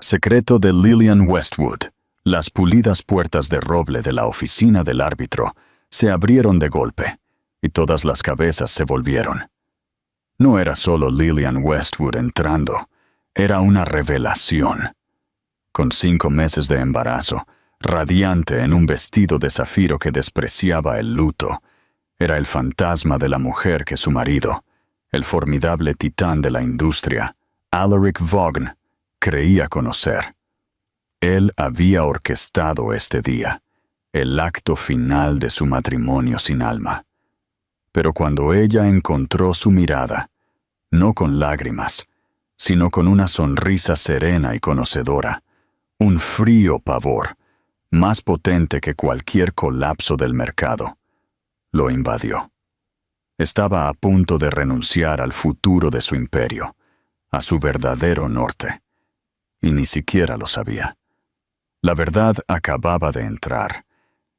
Secreto de Lillian Westwood. Las pulidas puertas de roble de la oficina del árbitro se abrieron de golpe, y todas las cabezas se volvieron. No era solo Lillian Westwood entrando, era una revelación. Con 5 meses de embarazo, radiante en un vestido de zafiro que despreciaba el luto, era el fantasma de la mujer que su marido, el formidable titán de la industria, Alaric Vaughn, creía conocer. Él había orquestado este día, el acto final de su matrimonio sin alma. Pero cuando ella encontró su mirada, no con lágrimas, sino con una sonrisa serena y conocedora, un frío pavor, más potente que cualquier colapso del mercado, lo invadió. Estaba a punto de renunciar al futuro de su imperio, a su verdadero norte, y ni siquiera lo sabía. La verdad acababa de entrar,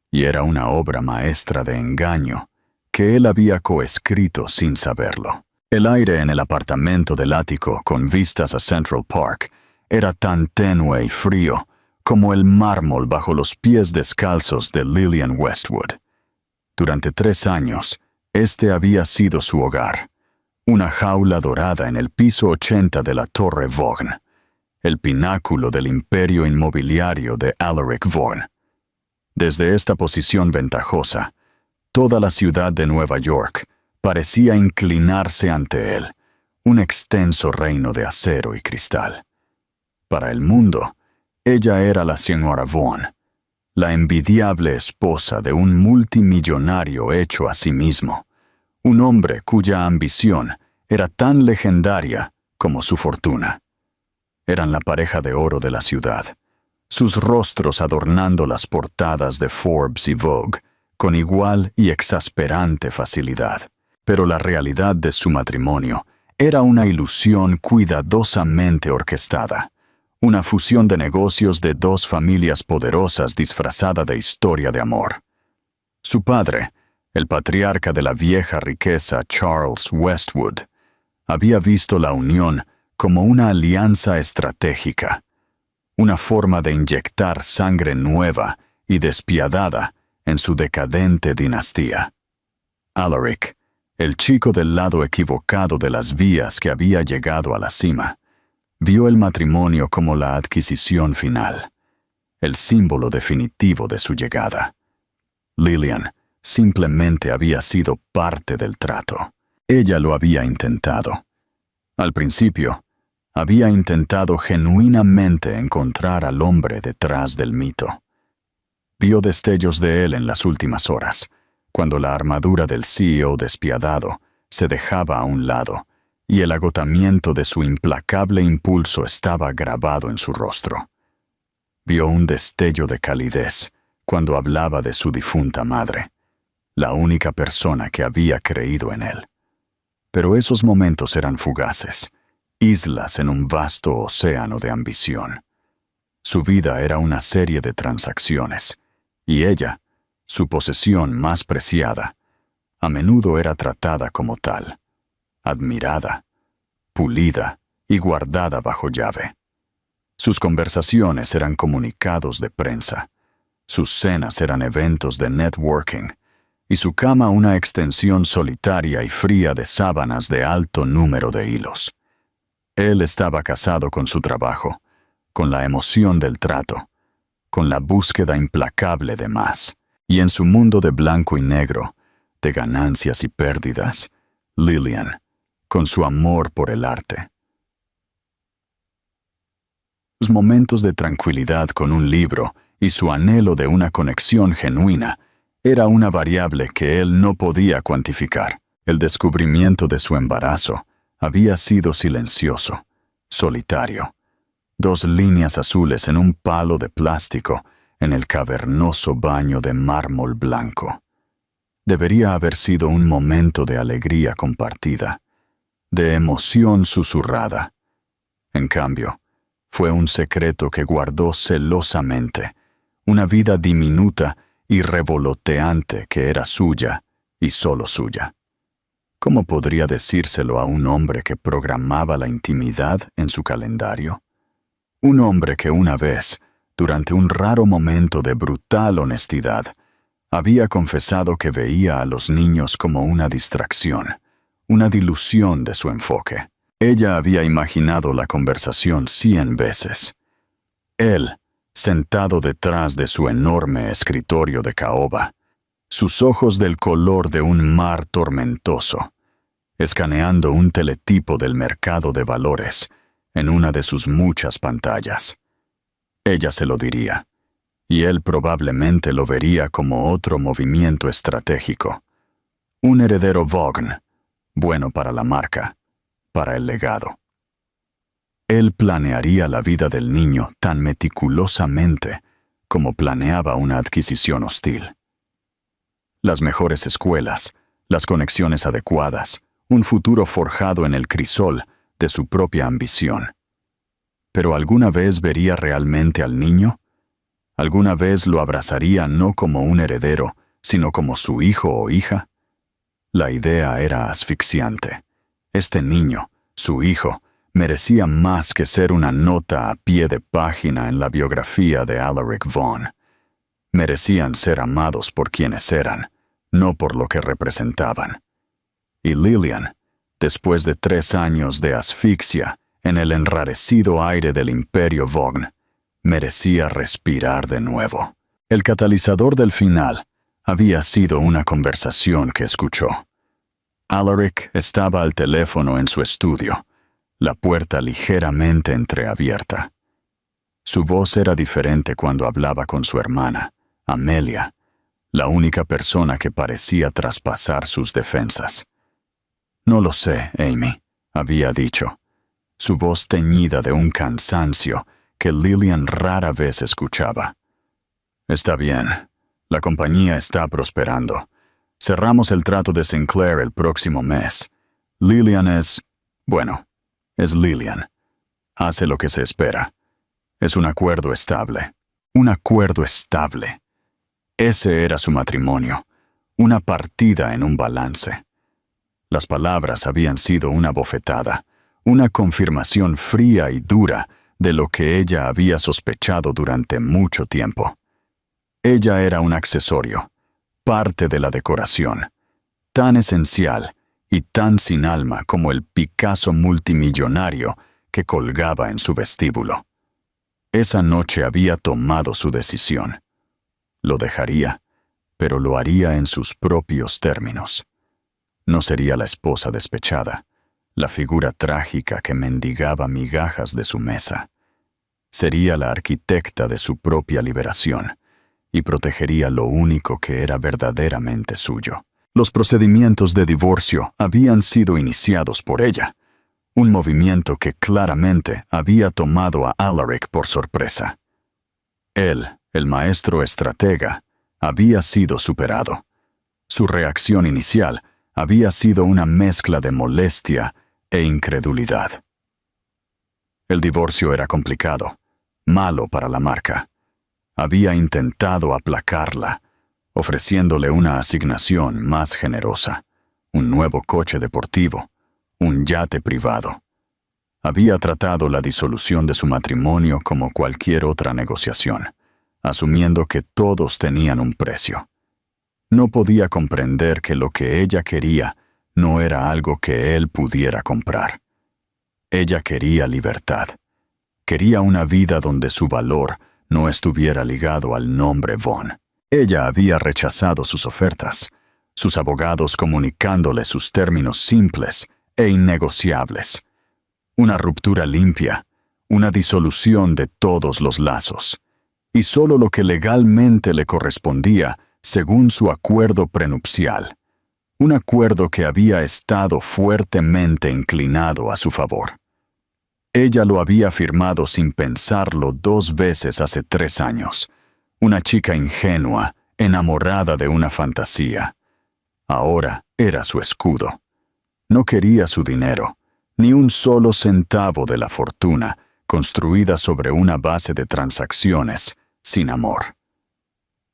y era una obra maestra de engaño que él había coescrito sin saberlo. El aire en el apartamento del ático con vistas a Central Park era tan tenue y frío como el mármol bajo los pies descalzos de Lillian Westwood. Durante 3 años, este había sido su hogar, una jaula dorada en el piso 80 de la Torre Vaughn, el pináculo del imperio inmobiliario de Alaric Vaughn. Desde esta posición ventajosa, toda la ciudad de Nueva York parecía inclinarse ante él, un extenso reino de acero y cristal. Para el mundo, ella era la señora Vaughn, la envidiable esposa de un multimillonario hecho a sí mismo, un hombre cuya ambición era tan legendaria como su fortuna. Eran la pareja de oro de la ciudad, sus rostros adornando las portadas de Forbes y Vogue con igual y exasperante facilidad. Pero la realidad de su matrimonio era una ilusión cuidadosamente orquestada, una fusión de negocios de 2 familias poderosas disfrazada de historia de amor. Su padre, el patriarca de la vieja riqueza Charles Westwood, había visto la unión como una alianza estratégica, una forma de inyectar sangre nueva y despiadada en su decadente dinastía. Alaric, el chico del lado equivocado de las vías que había llegado a la cima, vio el matrimonio como la adquisición final, el símbolo definitivo de su llegada. Lillian simplemente había sido parte del trato. Ella lo había intentado. Al principio, había intentado genuinamente encontrar al hombre detrás del mito. Vio destellos de él en las últimas horas, cuando la armadura del CEO despiadado se dejaba a un lado y el agotamiento de su implacable impulso estaba grabado en su rostro. Vio un destello de calidez cuando hablaba de su difunta madre, la única persona que había creído en él. Pero esos momentos eran fugaces, islas en un vasto océano de ambición. Su vida era una serie de transacciones, y ella, su posesión más preciada, a menudo era tratada como tal, admirada, pulida y guardada bajo llave. Sus conversaciones eran comunicados de prensa, sus cenas eran eventos de networking, y su cama una extensión solitaria y fría de sábanas de alto número de hilos. Él estaba casado con su trabajo, con la emoción del trato, con la búsqueda implacable de más, y en su mundo de blanco y negro, de ganancias y pérdidas, Lillian, con su amor por el arte. Sus momentos de tranquilidad con un libro y su anhelo de una conexión genuina era una variable que él no podía cuantificar. El descubrimiento de su embarazo había sido silencioso, solitario. 2 líneas azules en un palo de plástico en el cavernoso baño de mármol blanco. Debería haber sido un momento de alegría compartida, de emoción susurrada. En cambio, fue un secreto que guardó celosamente, una vida diminuta y revoloteante que era suya y solo suya. ¿Cómo podría decírselo a un hombre que programaba la intimidad en su calendario? Un hombre que una vez, durante un raro momento de brutal honestidad, había confesado que veía a los niños como una distracción, una dilución de su enfoque. Ella había imaginado la conversación 100 veces. Él, sentado detrás de su enorme escritorio de caoba, sus ojos del color de un mar tormentoso, escaneando un teletipo del mercado de valores en una de sus muchas pantallas. Ella se lo diría, y él probablemente lo vería como otro movimiento estratégico. Un heredero Vaughn, bueno para la marca, para el legado. Él planearía la vida del niño tan meticulosamente como planeaba una adquisición hostil. Las mejores escuelas, las conexiones adecuadas, un futuro forjado en el crisol de su propia ambición. ¿Pero alguna vez vería realmente al niño? ¿Alguna vez lo abrazaría no como un heredero, sino como su hijo o hija? La idea era asfixiante. Este niño, su hijo, merecía más que ser una nota a pie de página en la biografía de Alaric Vaughn. Merecían ser amados por quienes eran, no por lo que representaban. Y Lillian, después de 3 años de asfixia en el enrarecido aire del imperio Vaughn, merecía respirar de nuevo. El catalizador del final había sido una conversación que escuchó. Alaric estaba al teléfono en su estudio, la puerta ligeramente entreabierta. Su voz era diferente cuando hablaba con su hermana, Amelia, la única persona que parecía traspasar sus defensas. «No lo sé, Amy», había dicho, su voz teñida de un cansancio que Lillian rara vez escuchaba. «Está bien. La compañía está prosperando. Cerramos el trato de Sinclair el próximo mes. Lillian es Lillian. Hace lo que se espera. Es un acuerdo estable. Un acuerdo estable. Ese era su matrimonio. Una partida en un balance». Las palabras habían sido una bofetada, una confirmación fría y dura de lo que ella había sospechado durante mucho tiempo. Ella era un accesorio, parte de la decoración, tan esencial y tan sin alma como el Picasso multimillonario que colgaba en su vestíbulo. Esa noche había tomado su decisión. Lo dejaría, pero lo haría en sus propios términos. No sería la esposa despechada, la figura trágica que mendigaba migajas de su mesa. Sería la arquitecta de su propia liberación y protegería lo único que era verdaderamente suyo. Los procedimientos de divorcio habían sido iniciados por ella, un movimiento que claramente había tomado a Alaric por sorpresa. Él, el maestro estratega, había sido superado. Su reacción inicial había sido una mezcla de molestia e incredulidad. El divorcio era complicado, malo para la marca. Había intentado aplacarla, ofreciéndole una asignación más generosa, un nuevo coche deportivo, un yate privado. Había tratado la disolución de su matrimonio como cualquier otra negociación, asumiendo que todos tenían un precio. No podía comprender que lo que ella quería no era algo que él pudiera comprar. Ella quería libertad. Quería una vida donde su valor no estuviera ligado al nombre Vaughn. Ella había rechazado sus ofertas, sus abogados comunicándole sus términos simples e innegociables. Una ruptura limpia, una disolución de todos los lazos, y solo lo que legalmente le correspondía según su acuerdo prenupcial, un acuerdo que había estado fuertemente inclinado a su favor. Ella lo había firmado sin pensarlo 2 veces hace 3 años, una chica ingenua, enamorada de una fantasía. Ahora era su escudo. No quería su dinero, ni un solo centavo de la fortuna, construida sobre una base de transacciones, sin amor.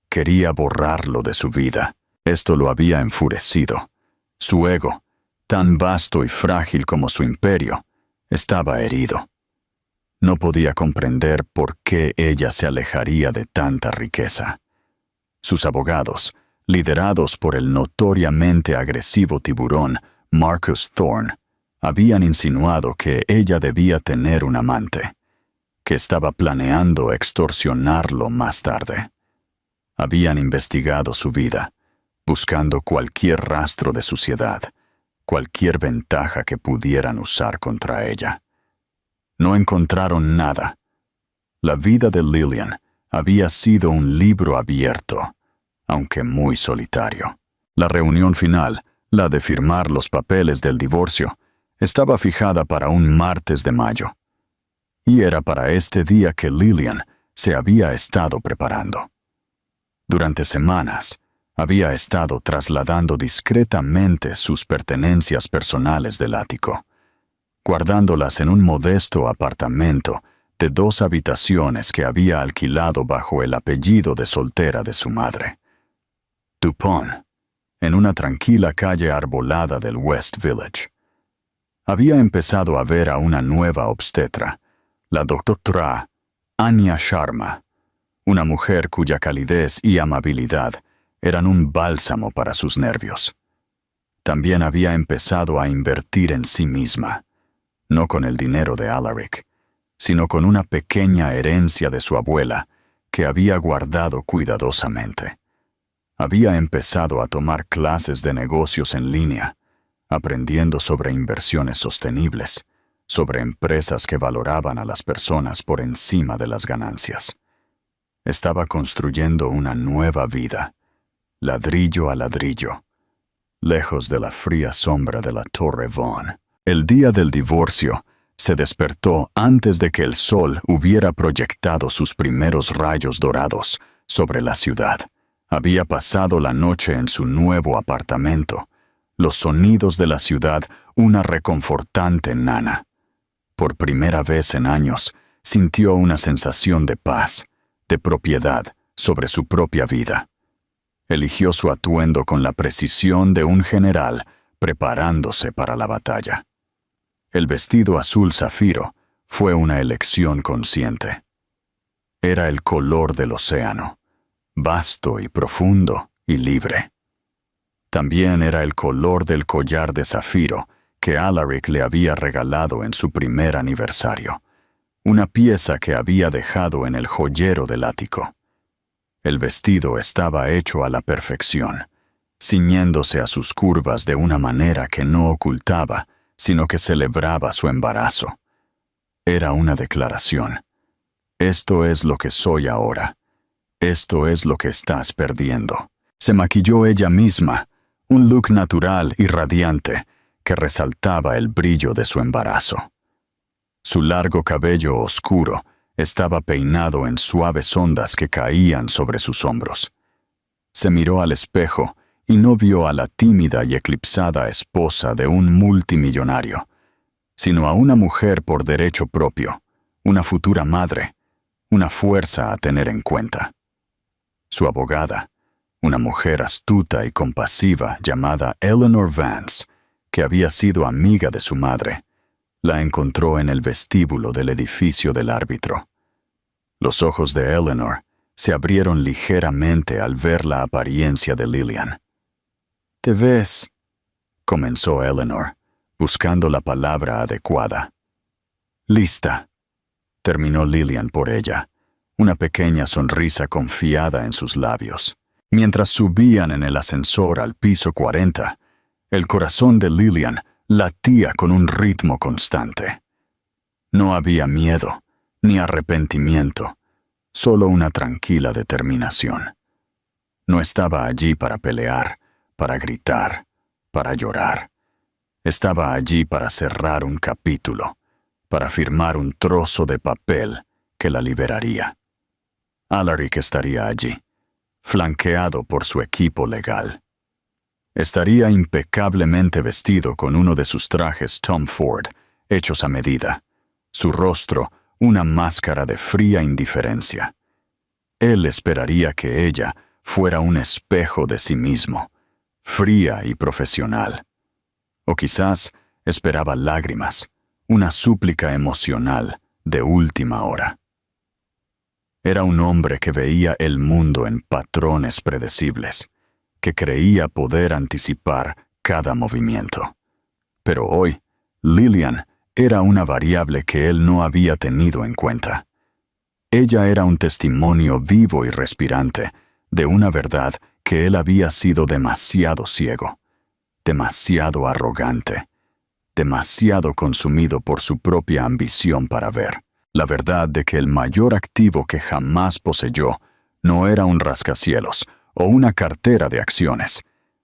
Quería borrarlo de su vida. Esto lo había enfurecido. Su ego, tan vasto y frágil como su imperio, estaba herido. No podía comprender por qué ella se alejaría de tanta riqueza. Sus abogados, liderados por el notoriamente agresivo tiburón Marcus Thorne, habían insinuado que ella debía tener un amante, que estaba planeando extorsionarlo más tarde. Habían investigado su vida, buscando cualquier rastro de suciedad, cualquier ventaja que pudieran usar contra ella. No encontraron nada. La vida de Lillian había sido un libro abierto, aunque muy solitario. La reunión final, la de firmar los papeles del divorcio, estaba fijada para un martes de mayo. Y era para este día que Lillian se había estado preparando. Durante semanas, había estado trasladando discretamente sus pertenencias personales del ático, guardándolas en un modesto apartamento de 2 habitaciones que había alquilado bajo el apellido de soltera de su madre, Dupont, en una tranquila calle arbolada del West Village. Había empezado a ver a una nueva obstetra, la doctora Anya Sharma, una mujer cuya calidez y amabilidad eran un bálsamo para sus nervios. También había empezado a invertir en sí misma, no con el dinero de Alaric, sino con una pequeña herencia de su abuela que había guardado cuidadosamente. Había empezado a tomar clases de negocios en línea, aprendiendo sobre inversiones sostenibles, sobre empresas que valoraban a las personas por encima de las ganancias. Estaba construyendo una nueva vida, ladrillo a ladrillo, lejos de la fría sombra de la Torre Vaughan. El día del divorcio se despertó antes de que el sol hubiera proyectado sus primeros rayos dorados sobre la ciudad. Había pasado la noche en su nuevo apartamento, los sonidos de la ciudad una reconfortante nana. Por primera vez en años, sintió una sensación de paz, de propiedad sobre su propia vida. Eligió su atuendo con la precisión de un general preparándose para la batalla. El vestido azul zafiro fue una elección consciente. Era el color del océano, vasto y profundo y libre. También era el color del collar de zafiro que Alaric le había regalado en su primer aniversario, una pieza que había dejado en el joyero del ático. El vestido estaba hecho a la perfección, ciñéndose a sus curvas de una manera que no ocultaba, sino que celebraba su embarazo. Era una declaración. Esto es lo que soy ahora. Esto es lo que estás perdiendo. Se maquilló ella misma, un look natural y radiante que resaltaba el brillo de su embarazo. Su largo cabello oscuro estaba peinado en suaves ondas que caían sobre sus hombros. Se miró al espejo y no vio a la tímida y eclipsada esposa de un multimillonario, sino a una mujer por derecho propio, una futura madre, una fuerza a tener en cuenta. Su abogada, una mujer astuta y compasiva llamada Eleanor Vance, que había sido amiga de su madre, la encontró en el vestíbulo del edificio del árbitro. Los ojos de Eleanor se abrieron ligeramente al ver la apariencia de Lillian. «¿Te ves?», comenzó Eleanor, buscando la palabra adecuada. «Lista», terminó Lillian por ella, una pequeña sonrisa confiada en sus labios. Mientras subían en el ascensor al piso 40, el corazón de Lillian latía con un ritmo constante. No había miedo, ni arrepentimiento, solo una tranquila determinación. No estaba allí para pelear, para gritar, para llorar. Estaba allí para cerrar un capítulo, para firmar un trozo de papel que la liberaría. Alaric estaría allí, flanqueado por su equipo legal. Estaría impecablemente vestido con uno de sus trajes Tom Ford, hechos a medida, su rostro una máscara de fría indiferencia. Él esperaría que ella fuera un espejo de sí mismo, fría y profesional. O quizás esperaba lágrimas, una súplica emocional de última hora. Era un hombre que veía el mundo en patrones predecibles, que creía poder anticipar cada movimiento. Pero hoy, Lillian era una variable que él no había tenido en cuenta. Ella era un testimonio vivo y respirante de una verdad que él había sido demasiado ciego, demasiado arrogante, demasiado consumido por su propia ambición para ver. La verdad de que el mayor activo que jamás poseyó no era un rascacielos o una cartera de acciones,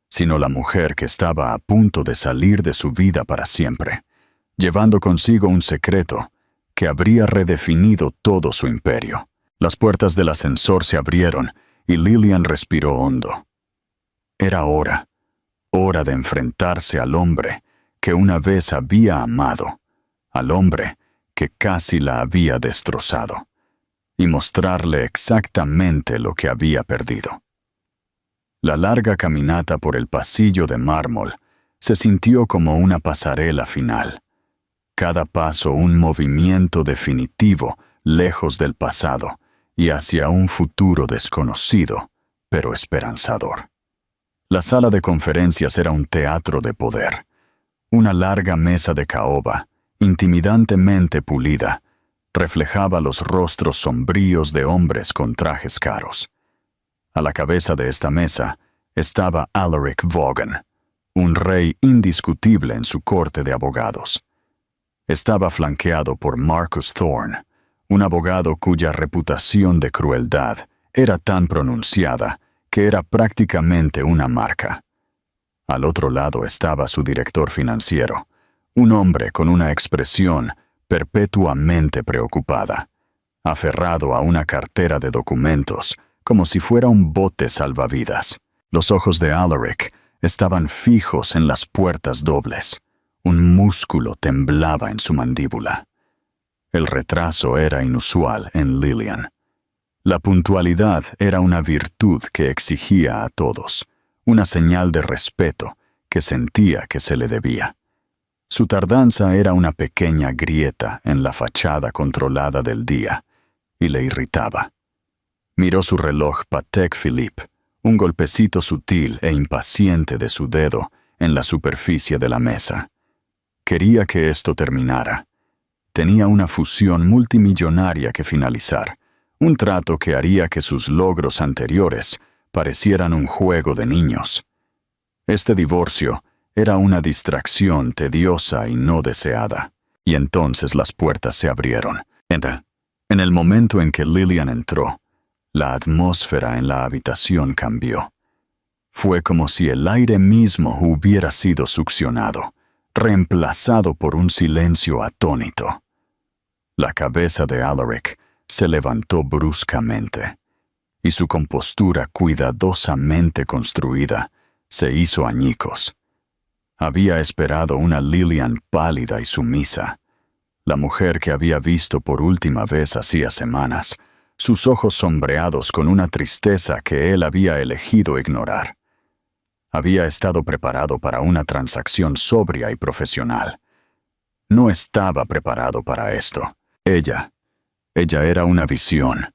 sino la mujer que estaba a punto de salir de su vida para siempre, llevando consigo un secreto que habría redefinido todo su imperio. Las puertas del ascensor se abrieron y Lillian respiró hondo. Era hora de enfrentarse al hombre que una vez había amado, al hombre que casi la había destrozado, y mostrarle exactamente lo que había perdido. La larga caminata por el pasillo de mármol se sintió como una pasarela final. Cada paso un movimiento definitivo lejos del pasado y hacia un futuro desconocido, pero esperanzador. La sala de conferencias era un teatro de poder. Una larga mesa de caoba, intimidantemente pulida, reflejaba los rostros sombríos de hombres con trajes caros. A la cabeza de esta mesa estaba Alaric Vaughan, un rey indiscutible en su corte de abogados. Estaba flanqueado por Marcus Thorne, un abogado cuya reputación de crueldad era tan pronunciada que era prácticamente una marca. Al otro lado estaba su director financiero, un hombre con una expresión perpetuamente preocupada, aferrado a una cartera de documentos como si fuera un bote salvavidas. Los ojos de Alaric estaban fijos en las puertas dobles. Un músculo temblaba en su mandíbula. El retraso era inusual en Lillian. La puntualidad era una virtud que exigía a todos, una señal de respeto que sentía que se le debía. Su tardanza era una pequeña grieta en la fachada controlada del día, y le irritaba. Miró su reloj Patek Philippe, un golpecito sutil e impaciente de su dedo en la superficie de la mesa. Quería que esto terminara. Tenía una fusión multimillonaria que finalizar, un trato que haría que sus logros anteriores parecieran un juego de niños. Este divorcio era una distracción tediosa y no deseada, y entonces las puertas se abrieron. En el momento en que Lillian entró, la atmósfera en la habitación cambió. Fue como si el aire mismo hubiera sido succionado, reemplazado por un silencio atónito. La cabeza de Alaric se levantó bruscamente, y su compostura cuidadosamente construida se hizo añicos. Había esperado una Lillian pálida y sumisa, la mujer que había visto por última vez hacía semanas, sus ojos sombreados con una tristeza que él había elegido ignorar. Había estado preparado para una transacción sobria y profesional. No estaba preparado para esto. Ella era una visión.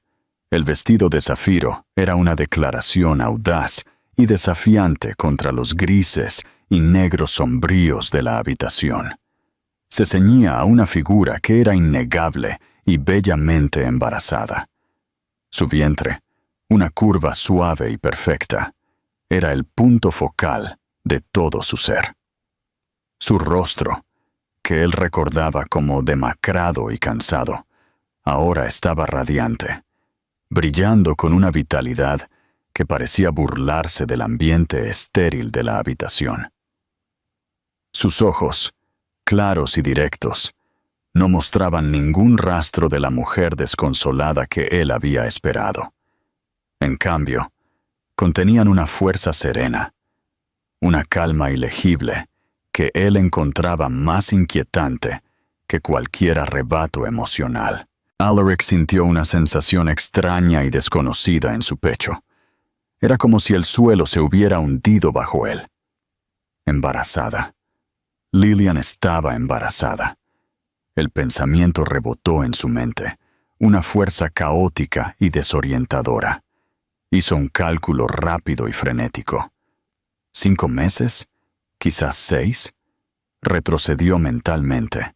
El vestido de zafiro era una declaración audaz y desafiante contra los grises y negros sombríos de la habitación. Se ceñía a una figura que era innegable y bellamente embarazada. Su vientre, una curva suave y perfecta, era el punto focal de todo su ser. Su rostro, que él recordaba como demacrado y cansado, ahora estaba radiante, brillando con una vitalidad que parecía burlarse del ambiente estéril de la habitación. Sus ojos, claros y directos, no mostraban ningún rastro de la mujer desconsolada que él había esperado. En cambio, contenían una fuerza serena, una calma ilegible que él encontraba más inquietante que cualquier arrebato emocional. Alaric sintió una sensación extraña y desconocida en su pecho. Era como si el suelo se hubiera hundido bajo él. Embarazada. Lillian estaba embarazada. El pensamiento rebotó en su mente, una fuerza caótica y desorientadora. Hizo un cálculo rápido y frenético. ¿5 meses? ¿Quizás 6? Retrocedió mentalmente,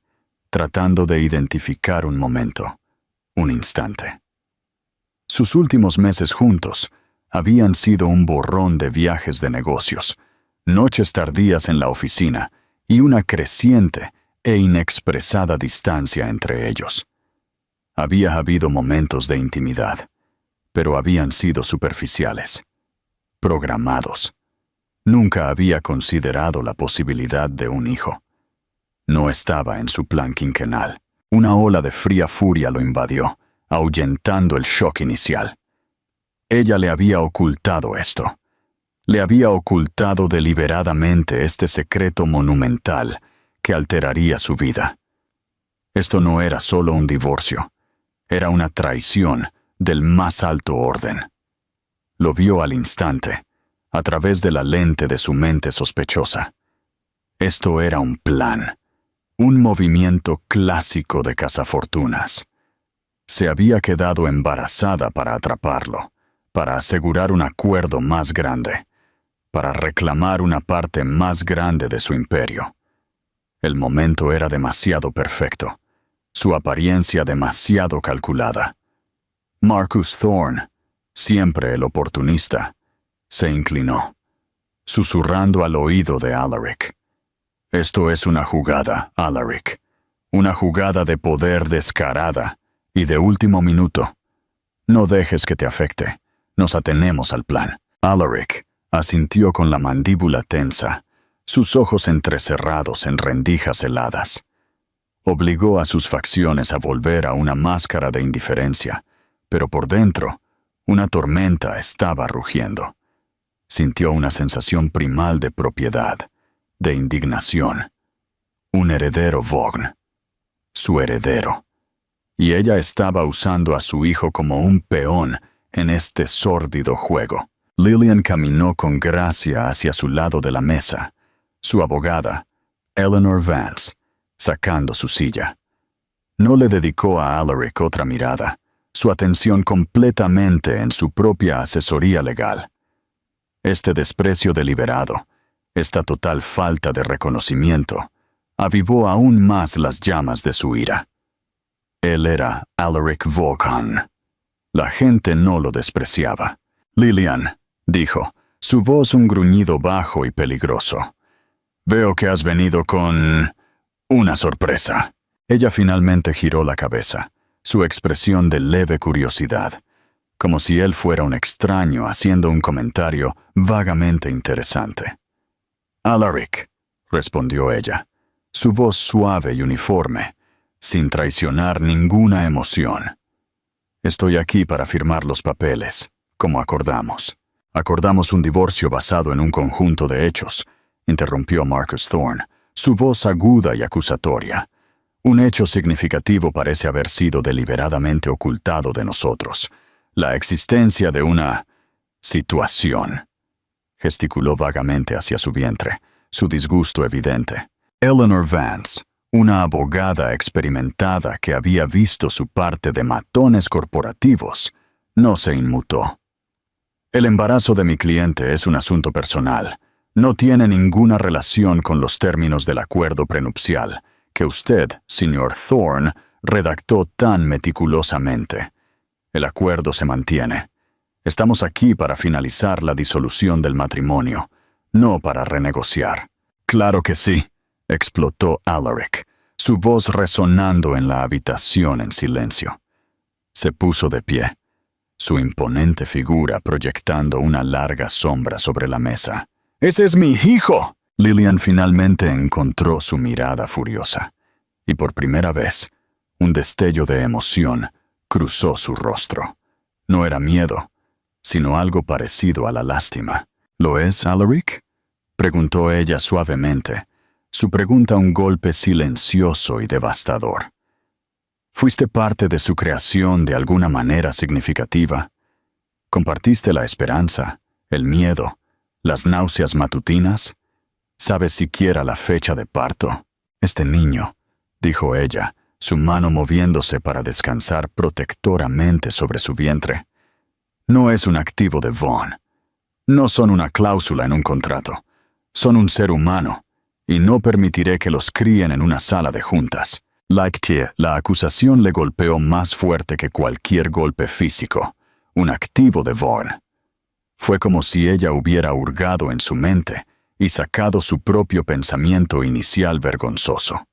tratando de identificar un momento, un instante. Sus últimos meses juntos habían sido un borrón de viajes de negocios, noches tardías en la oficina y una creciente e inexpresada distancia entre ellos. Había habido momentos de intimidad, pero habían sido superficiales, programados. Nunca había considerado la posibilidad de un hijo. No estaba en su plan quinquenal. Una ola de fría furia lo invadió, ahuyentando el shock inicial. Ella le había ocultado esto. Le había ocultado deliberadamente este secreto monumental que alteraría su vida. Esto no era solo un divorcio, era una traición del más alto orden. Lo vio al instante, a través de la lente de su mente sospechosa. Esto era un plan, un movimiento clásico de cazafortunas. Se había quedado embarazada para atraparlo, para asegurar un acuerdo más grande, para reclamar una parte más grande de su imperio. El momento era demasiado perfecto, su apariencia demasiado calculada. Marcus Thorne, siempre el oportunista, se inclinó, susurrando al oído de Alaric. Esto es una jugada, Alaric, una jugada de poder descarada y de último minuto. No dejes que te afecte, nos atenemos al plan. Alaric asintió con la mandíbula tensa, sus ojos entrecerrados en rendijas heladas. Obligó a sus facciones a volver a una máscara de indiferencia, pero por dentro, una tormenta estaba rugiendo. Sintió una sensación primal de propiedad, de indignación. Un heredero Vaughn. Su heredero. Y ella estaba usando a su hijo como un peón en este sórdido juego. Lillian caminó con gracia hacia su lado de la mesa, su abogada, Eleanor Vance, sacando su silla. No le dedicó a Alaric otra mirada, su atención completamente en su propia asesoría legal. Este desprecio deliberado, esta total falta de reconocimiento, avivó aún más las llamas de su ira. Él era Alaric Vaughan. La gente no lo despreciaba. Lillian, dijo, su voz un gruñido bajo y peligroso. Veo que has venido con una sorpresa. Ella finalmente giró la cabeza, su expresión de leve curiosidad, como si él fuera un extraño haciendo un comentario vagamente interesante. Alaric, respondió ella, su voz suave y uniforme, sin traicionar ninguna emoción. Estoy aquí para firmar los papeles, como acordamos. Acordamos un divorcio basado en un conjunto de hechos, interrumpió Marcus Thorne, su voz aguda y acusatoria. Un hecho significativo parece haber sido deliberadamente ocultado de nosotros. La existencia de una situación. Gesticuló vagamente hacia su vientre, su disgusto evidente. Eleanor Vance, una abogada experimentada que había visto su parte de matones corporativos, no se inmutó. El embarazo de mi cliente es un asunto personal. No tiene ninguna relación con los términos del acuerdo prenupcial que usted, señor Thorne, redactó tan meticulosamente. El acuerdo se mantiene. Estamos aquí para finalizar la disolución del matrimonio, no para renegociar. Claro que sí, explotó Alaric, su voz resonando en la habitación en silencio. Se puso de pie, su imponente figura proyectando una larga sombra sobre la mesa. ¡Ese es mi hijo! Lillian finalmente encontró su mirada furiosa, y por primera vez, un destello de emoción cruzó su rostro. No era miedo, sino algo parecido a la lástima. ¿Lo es, Alaric?, preguntó ella suavemente, su pregunta un golpe silencioso y devastador. ¿Fuiste parte de su creación de alguna manera significativa? ¿Compartiste la esperanza, el miedo, las náuseas matutinas? ¿Sabes siquiera la fecha de parto? Este niño, dijo ella, su mano moviéndose para descansar protectoramente sobre su vientre. No es un activo de Vaughn. No son una cláusula en un contrato. Son un ser humano, y no permitiré que los críen en una sala de juntas. Like la acusación le golpeó más fuerte que cualquier golpe físico. Un activo de Vaughn. Fue como si ella hubiera hurgado en su mente y sacado su propio pensamiento inicial vergonzoso.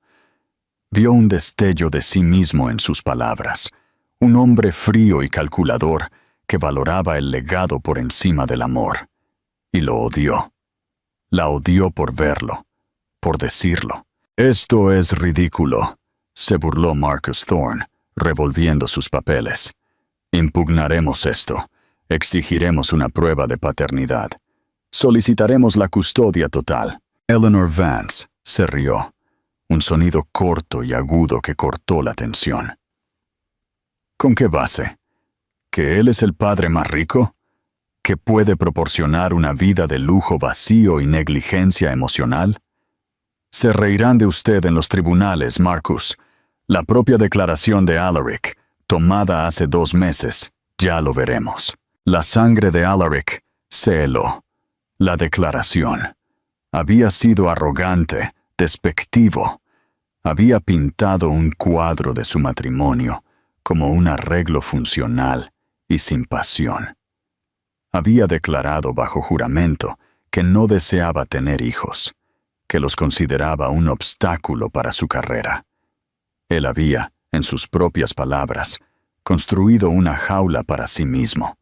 Vio un destello de sí mismo en sus palabras, un hombre frío y calculador que valoraba el legado por encima del amor. Y lo odió. La odió por verlo, por decirlo. «Esto es ridículo», se burló Marcus Thorne, revolviendo sus papeles. «Impugnaremos esto. Exigiremos una prueba de paternidad. Solicitaremos la custodia total». Eleanor Vance se rió, un sonido corto y agudo que cortó la tensión. ¿Con qué base? ¿Que él es el padre más rico? ¿Que puede proporcionar una vida de lujo vacío y negligencia emocional? Se reirán de usted en los tribunales, Marcus. La propia declaración de Alaric, tomada hace 2 meses, ya lo veremos. La sangre de Alaric se heló. La declaración. Había sido arrogante, despectivo. Había pintado un cuadro de su matrimonio como un arreglo funcional y sin pasión. Había declarado bajo juramento que no deseaba tener hijos, que los consideraba un obstáculo para su carrera. Él había, en sus propias palabras, construido una jaula para sí mismo,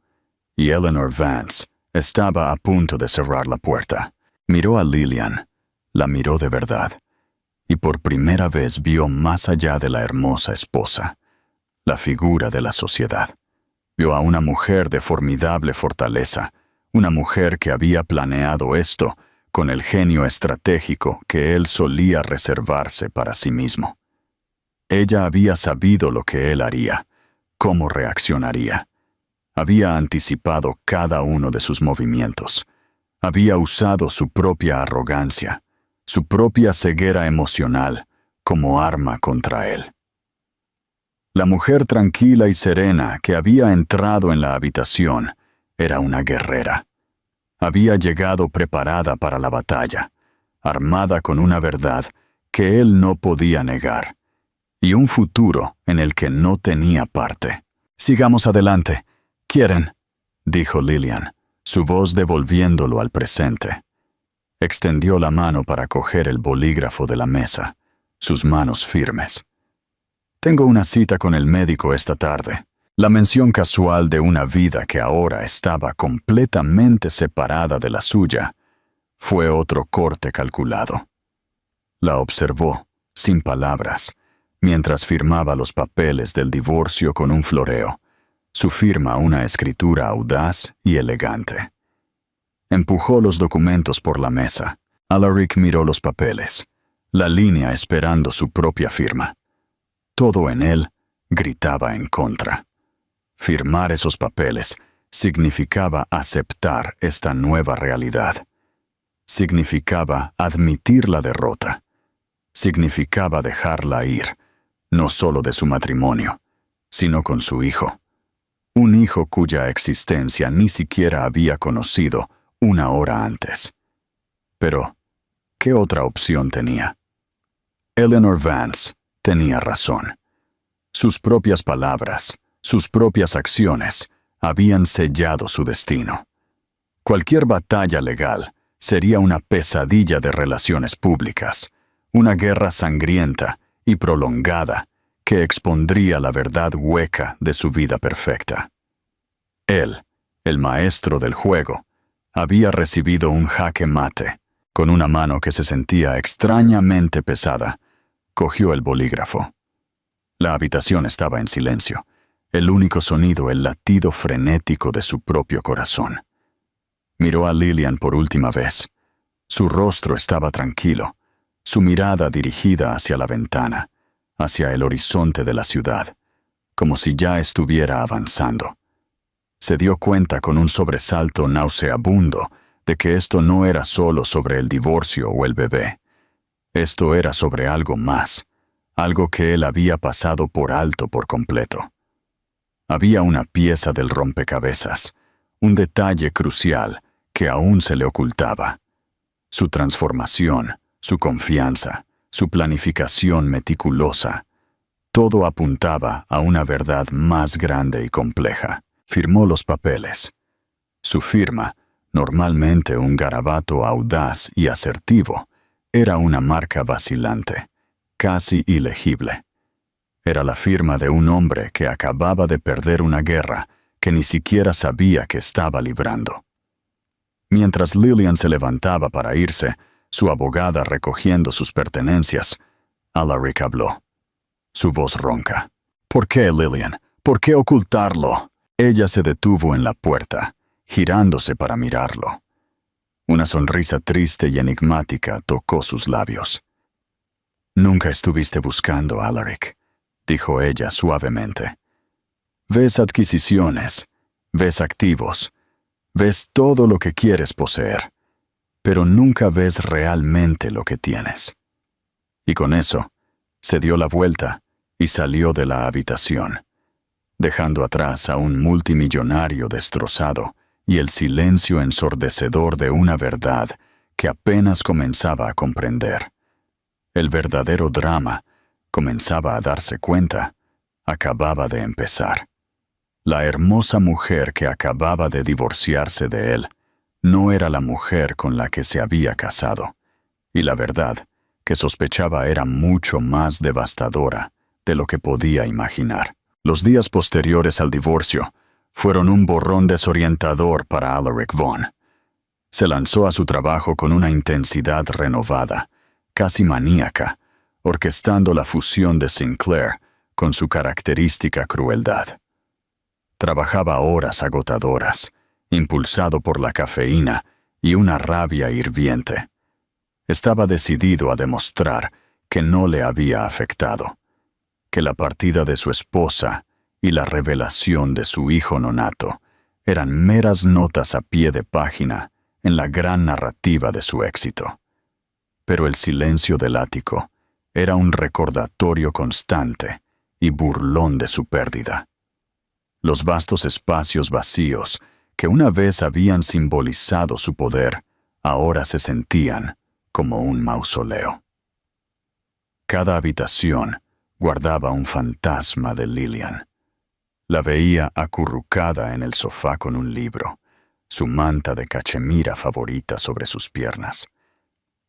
y Eleanor Vance estaba a punto de cerrar la puerta. Miró a Lillian, la miró de verdad, y por primera vez vio más allá de la hermosa esposa, la figura de la sociedad. Vio a una mujer de formidable fortaleza, una mujer que había planeado esto con el genio estratégico que él solía reservarse para sí mismo. Ella había sabido lo que él haría, cómo reaccionaría. Había anticipado cada uno de sus movimientos. Había usado su propia arrogancia, su propia ceguera emocional, como arma contra él. La mujer tranquila y serena que había entrado en la habitación era una guerrera. Había llegado preparada para la batalla, armada con una verdad que él no podía negar, y un futuro en el que no tenía parte. «Sigamos adelante. ¿Quieren?», dijo Lillian, su voz devolviéndolo al presente. Extendió la mano para coger el bolígrafo de la mesa, sus manos firmes. «Tengo una cita con el médico esta tarde». La mención casual de una vida que ahora estaba completamente separada de la suya fue otro corte calculado. La observó, sin palabras, mientras firmaba los papeles del divorcio con un floreo, su firma una escritura audaz y elegante. Empujó los documentos por la mesa. Alaric miró los papeles, la línea esperando su propia firma. Todo en él gritaba en contra. Firmar esos papeles significaba aceptar esta nueva realidad. Significaba admitir la derrota. Significaba dejarla ir, no solo de su matrimonio, sino con su hijo. Un hijo cuya existencia ni siquiera había conocido 1 hora antes. Pero, ¿qué otra opción tenía? Eleanor Vance tenía razón. Sus propias palabras, sus propias acciones, habían sellado su destino. Cualquier batalla legal sería una pesadilla de relaciones públicas, una guerra sangrienta y prolongada que expondría la verdad hueca de su vida perfecta. Él, el maestro del juego, había recibido un jaque mate. Con una mano que se sentía extrañamente pesada, cogió el bolígrafo. La habitación estaba en silencio. El único sonido el latido frenético de su propio corazón. Miró a Lillian por última vez. Su rostro estaba tranquilo, su mirada dirigida hacia la ventana, hacia el horizonte de la ciudad, como si ya estuviera avanzando. Se dio cuenta con un sobresalto nauseabundo de que esto no era solo sobre el divorcio o el bebé. Esto era sobre algo más, algo que él había pasado por alto por completo. Había una pieza del rompecabezas, un detalle crucial que aún se le ocultaba. Su transformación, su confianza, su planificación meticulosa, todo apuntaba a una verdad más grande y compleja. Firmó los papeles. Su firma, normalmente un garabato audaz y asertivo, era una marca vacilante, casi ilegible. Era la firma de un hombre que acababa de perder una guerra que ni siquiera sabía que estaba librando. Mientras Lillian se levantaba para irse, su abogada recogiendo sus pertenencias, Alaric habló. Su voz ronca. «¿Por qué, Lillian? ¿Por qué ocultarlo?» Ella se detuvo en la puerta, girándose para mirarlo. Una sonrisa triste y enigmática tocó sus labios. «Nunca estuviste buscando, Alaric», dijo ella suavemente. «Ves adquisiciones, ves activos, ves todo lo que quieres poseer, pero nunca ves realmente lo que tienes». Y con eso, se dio la vuelta y salió de la habitación, dejando atrás a un multimillonario destrozado y el silencio ensordecedor de una verdad que apenas comenzaba a comprender. El verdadero drama, comenzaba a darse cuenta, acababa de empezar. La hermosa mujer que acababa de divorciarse de él no era la mujer con la que se había casado, y la verdad que sospechaba era mucho más devastadora de lo que podía imaginar. Los días posteriores al divorcio fueron un borrón desorientador para Alaric Vaughn. Se lanzó a su trabajo con una intensidad renovada, casi maníaca, orquestando la fusión de Sinclair con su característica crueldad. Trabajaba horas agotadoras, impulsado por la cafeína y una rabia hirviente. Estaba decidido a demostrar que no le había afectado, que la partida de su esposa y la revelación de su hijo nonato eran meras notas a pie de página en la gran narrativa de su éxito. Pero el silencio del ático era un recordatorio constante y burlón de su pérdida. Los vastos espacios vacíos que una vez habían simbolizado su poder, ahora se sentían como un mausoleo. Cada habitación guardaba un fantasma de Lillian. La veía acurrucada en el sofá con un libro, su manta de cachemira favorita sobre sus piernas.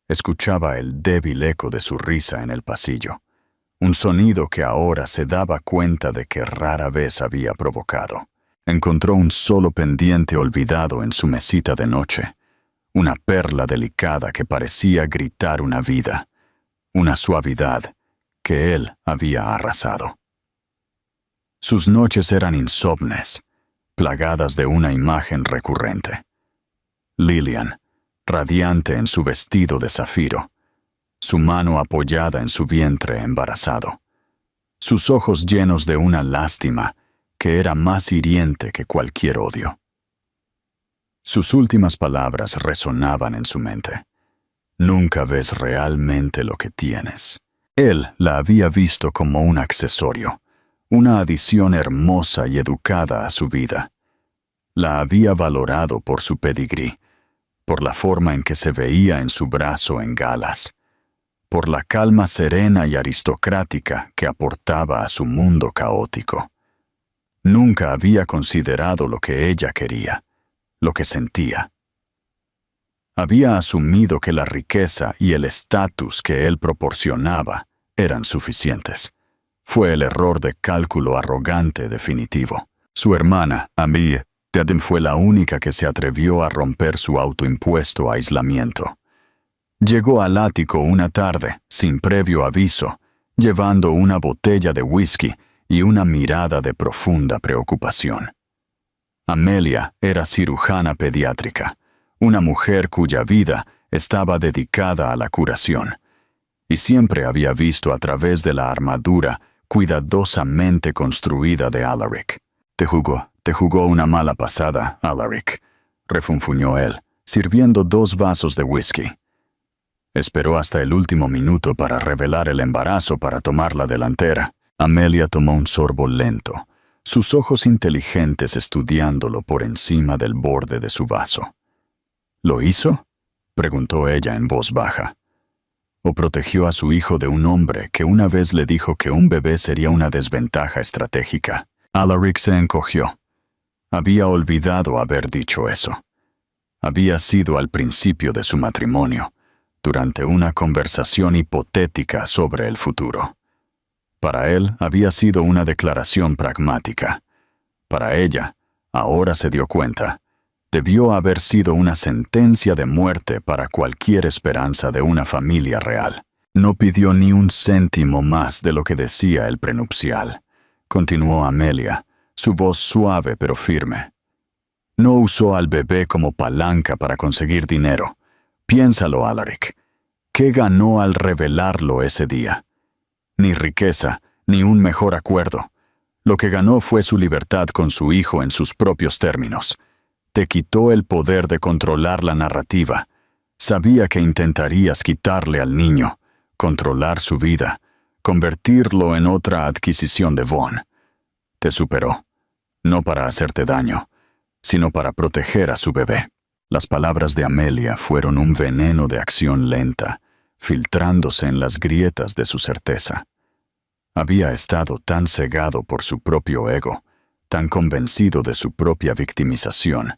Escuchaba el débil eco de su risa en el pasillo, un sonido que ahora se daba cuenta de que rara vez había provocado. Encontró un solo pendiente olvidado en su mesita de noche, una perla delicada que parecía gritar una vida, una suavidad que él había arrasado. Sus noches eran insomnes, plagadas de una imagen recurrente. Lillian, radiante en su vestido de zafiro, su mano apoyada en su vientre embarazado, sus ojos llenos de una lástima que era más hiriente que cualquier odio. Sus últimas palabras resonaban en su mente. Nunca ves realmente lo que tienes. Él la había visto como un accesorio, una adición hermosa y educada a su vida. La había valorado por su pedigrí, por la forma en que se veía en su brazo en galas, por la calma serena y aristocrática que aportaba a su mundo caótico. Nunca había considerado lo que ella quería, lo que sentía. Había asumido que la riqueza y el estatus que él proporcionaba eran suficientes. Fue el error de cálculo arrogante definitivo. Su hermana, Amie, fue la única que se atrevió a romper su autoimpuesto aislamiento. Llegó al ático una tarde, sin previo aviso, llevando una botella de whisky y una mirada de profunda preocupación. Amelia era cirujana pediátrica, una mujer cuya vida estaba dedicada a la curación, y siempre había visto a través de la armadura cuidadosamente construida de Alaric. Te jugó una mala pasada, Alaric, refunfuñó él, sirviendo 2 vasos de whisky. Esperó hasta el último minuto para revelar el embarazo para tomar la delantera. Amelia tomó un sorbo lento, sus ojos inteligentes estudiándolo por encima del borde de su vaso. ¿Lo hizo?, preguntó ella en voz baja. ¿O protegió a su hijo de un hombre que una vez le dijo que un bebé sería una desventaja estratégica? Alaric se encogió. Había olvidado haber dicho eso. Había sido al principio de su matrimonio, durante una conversación hipotética sobre el futuro. Para él había sido una declaración pragmática. Para ella, ahora se dio cuenta, debió haber sido una sentencia de muerte para cualquier esperanza de una familia real. No pidió ni un céntimo más de lo que decía el prenupcial, continuó Amelia, su voz suave pero firme. No usó al bebé como palanca para conseguir dinero. Piénsalo, Alaric. ¿Qué ganó al revelarlo ese día? Ni riqueza, ni un mejor acuerdo. Lo que ganó fue su libertad con su hijo en sus propios términos. Te quitó el poder de controlar la narrativa. Sabía que intentarías quitarle al niño, controlar su vida, convertirlo en otra adquisición de Vaughn. Te superó, no para hacerte daño, sino para proteger a su bebé. Las palabras de Amelia fueron un veneno de acción lenta, filtrándose en las grietas de su certeza. Había estado tan cegado por su propio ego, tan convencido de su propia victimización,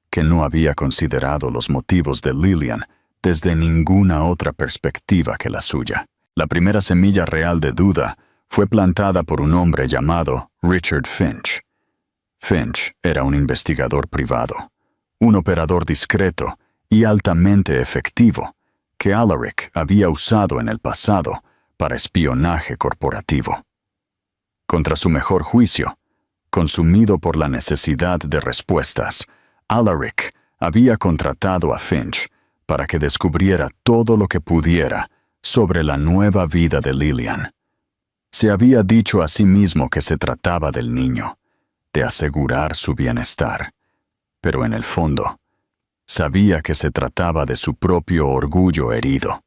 que no había considerado los motivos de Lillian desde ninguna otra perspectiva que la suya. La primera semilla real de duda fue plantada por un hombre llamado Richard Finch. Finch era un investigador privado, un operador discreto y altamente efectivo que Alaric había usado en el pasado para espionaje corporativo. Contra su mejor juicio, consumido por la necesidad de respuestas, Alaric había contratado a Finch para que descubriera todo lo que pudiera sobre la nueva vida de Lillian. Se había dicho a sí mismo que se trataba del niño, de asegurar su bienestar, pero en el fondo, sabía que se trataba de su propio orgullo herido.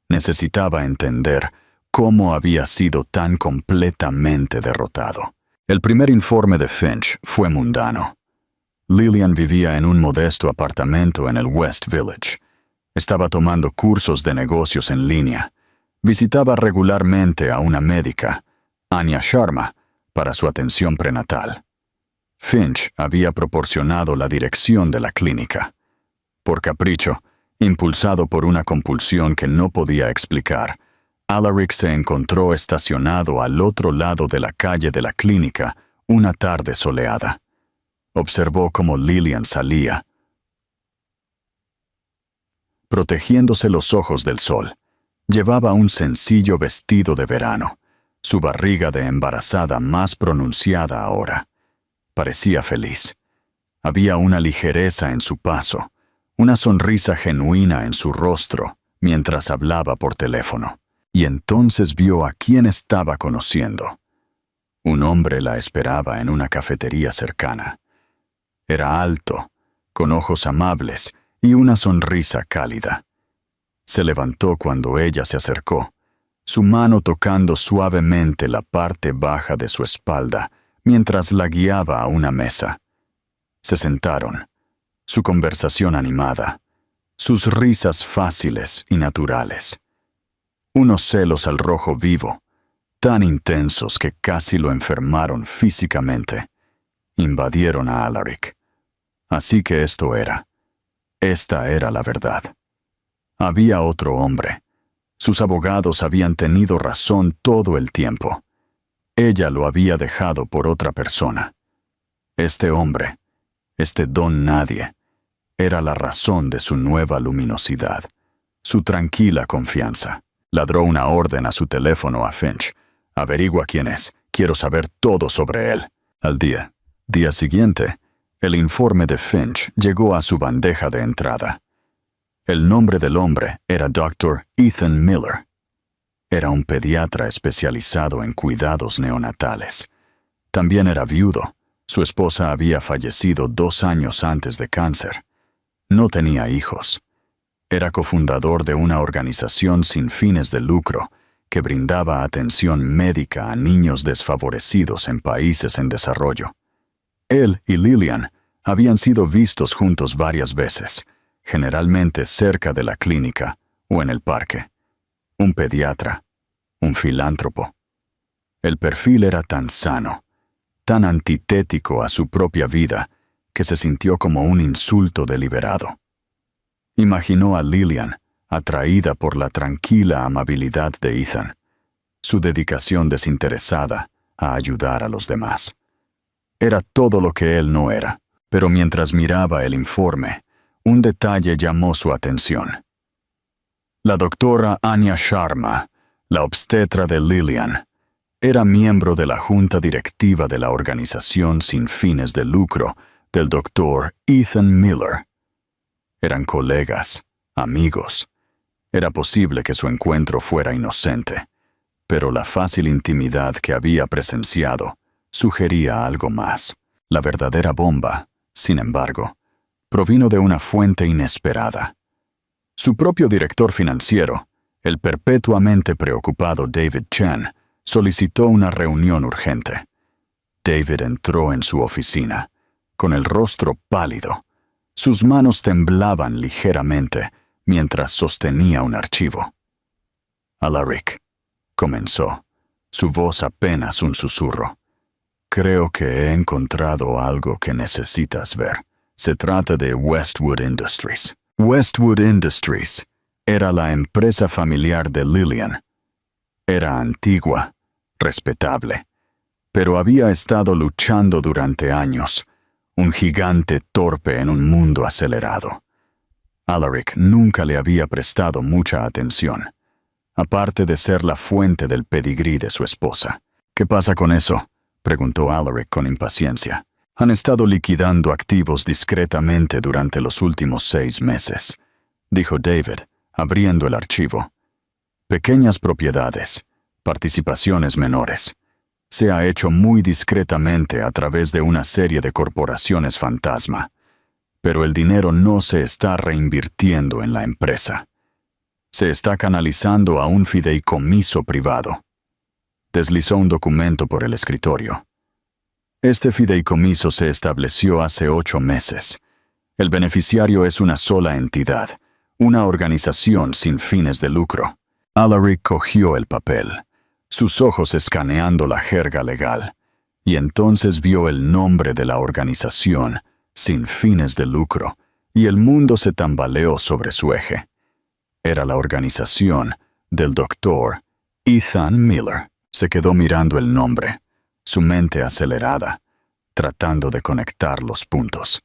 Necesitaba entender cómo había sido tan completamente derrotado. El primer informe de Finch fue mundano. Lillian vivía en un modesto apartamento en el West Village. Estaba tomando cursos de negocios en línea. Visitaba regularmente a una médica, Anya Sharma, para su atención prenatal. Finch había proporcionado la dirección de la clínica. Por capricho, impulsado por una compulsión que no podía explicar, Alaric se encontró estacionado al otro lado de la calle de la clínica una tarde soleada. Observó cómo Lillian salía, protegiéndose los ojos del sol. Llevaba un sencillo vestido de verano, su barriga de embarazada más pronunciada ahora. Parecía feliz. Había una ligereza en su paso, una sonrisa genuina en su rostro mientras hablaba por teléfono. Y entonces vio a quien estaba conociendo. Un hombre la esperaba en una cafetería cercana. Era alto, con ojos amables y una sonrisa cálida. Se levantó cuando ella se acercó, su mano tocando suavemente la parte baja de su espalda mientras la guiaba a una mesa. Se sentaron, su conversación animada, sus risas fáciles y naturales. Unos celos al rojo vivo, tan intensos que casi lo enfermaron físicamente, invadieron a Alaric. Así que esta era la verdad. Había otro hombre. Sus abogados habían tenido razón todo el tiempo. Ella lo había dejado por otra persona. Este hombre, este don nadie, era la razón de su nueva luminosidad, su tranquila confianza. Ladró una orden a su teléfono a Finch. Averigua quién es. Quiero saber todo sobre él. Al día siguiente, el informe de Finch llegó a su bandeja de entrada. El nombre del hombre era Dr. Ethan Miller. Era un pediatra especializado en cuidados neonatales. También era viudo. Su esposa había fallecido 2 años antes de cáncer. No tenía hijos. Era cofundador de una organización sin fines de lucro que brindaba atención médica a niños desfavorecidos en países en desarrollo. Él y Lillian habían sido vistos juntos varias veces, generalmente cerca de la clínica o en el parque. Un pediatra, un filántropo. El perfil era tan sano, tan antitético a su propia vida, que se sintió como un insulto deliberado. Imaginó a Lillian, atraída por la tranquila amabilidad de Ethan, su dedicación desinteresada a ayudar a los demás. Era todo lo que él no era, pero mientras miraba el informe, un detalle llamó su atención. La doctora Anya Sharma, la obstetra de Lillian, era miembro de la junta directiva de la organización sin fines de lucro del doctor Ethan Miller. Eran colegas, amigos. Era posible que su encuentro fuera inocente, pero la fácil intimidad que había presenciado sugería algo más. La verdadera bomba, sin embargo, provino de una fuente inesperada. Su propio director financiero, el perpetuamente preocupado David Chen, solicitó una reunión urgente. David entró en su oficina, con el rostro pálido. Sus manos temblaban ligeramente mientras sostenía un archivo. Alaric, comenzó, su voz apenas un susurro. Creo que he encontrado algo que necesitas ver. Se trata de Westwood Industries. Westwood Industries era la empresa familiar de Lillian. Era antigua, respetable, pero había estado luchando durante años, un gigante torpe en un mundo acelerado. Alaric nunca le había prestado mucha atención, aparte de ser la fuente del pedigrí de su esposa. ¿Qué pasa con eso?, preguntó Alaric con impaciencia. Han estado liquidando activos discretamente durante los últimos 6 meses, dijo David, abriendo el archivo. Pequeñas propiedades, participaciones menores. Se ha hecho muy discretamente a través de una serie de corporaciones fantasma, pero el dinero no se está reinvirtiendo en la empresa. Se está canalizando a un fideicomiso privado. Deslizó un documento por el escritorio. Este fideicomiso se estableció hace 8 meses. El beneficiario es una sola entidad, una organización sin fines de lucro. Alaric cogió el papel, sus ojos escaneando la jerga legal, y entonces vio el nombre de la organización, sin fines de lucro, y el mundo se tambaleó sobre su eje. Era la organización del doctor Ethan Miller. Se quedó mirando el nombre, su mente acelerada, tratando de conectar los puntos.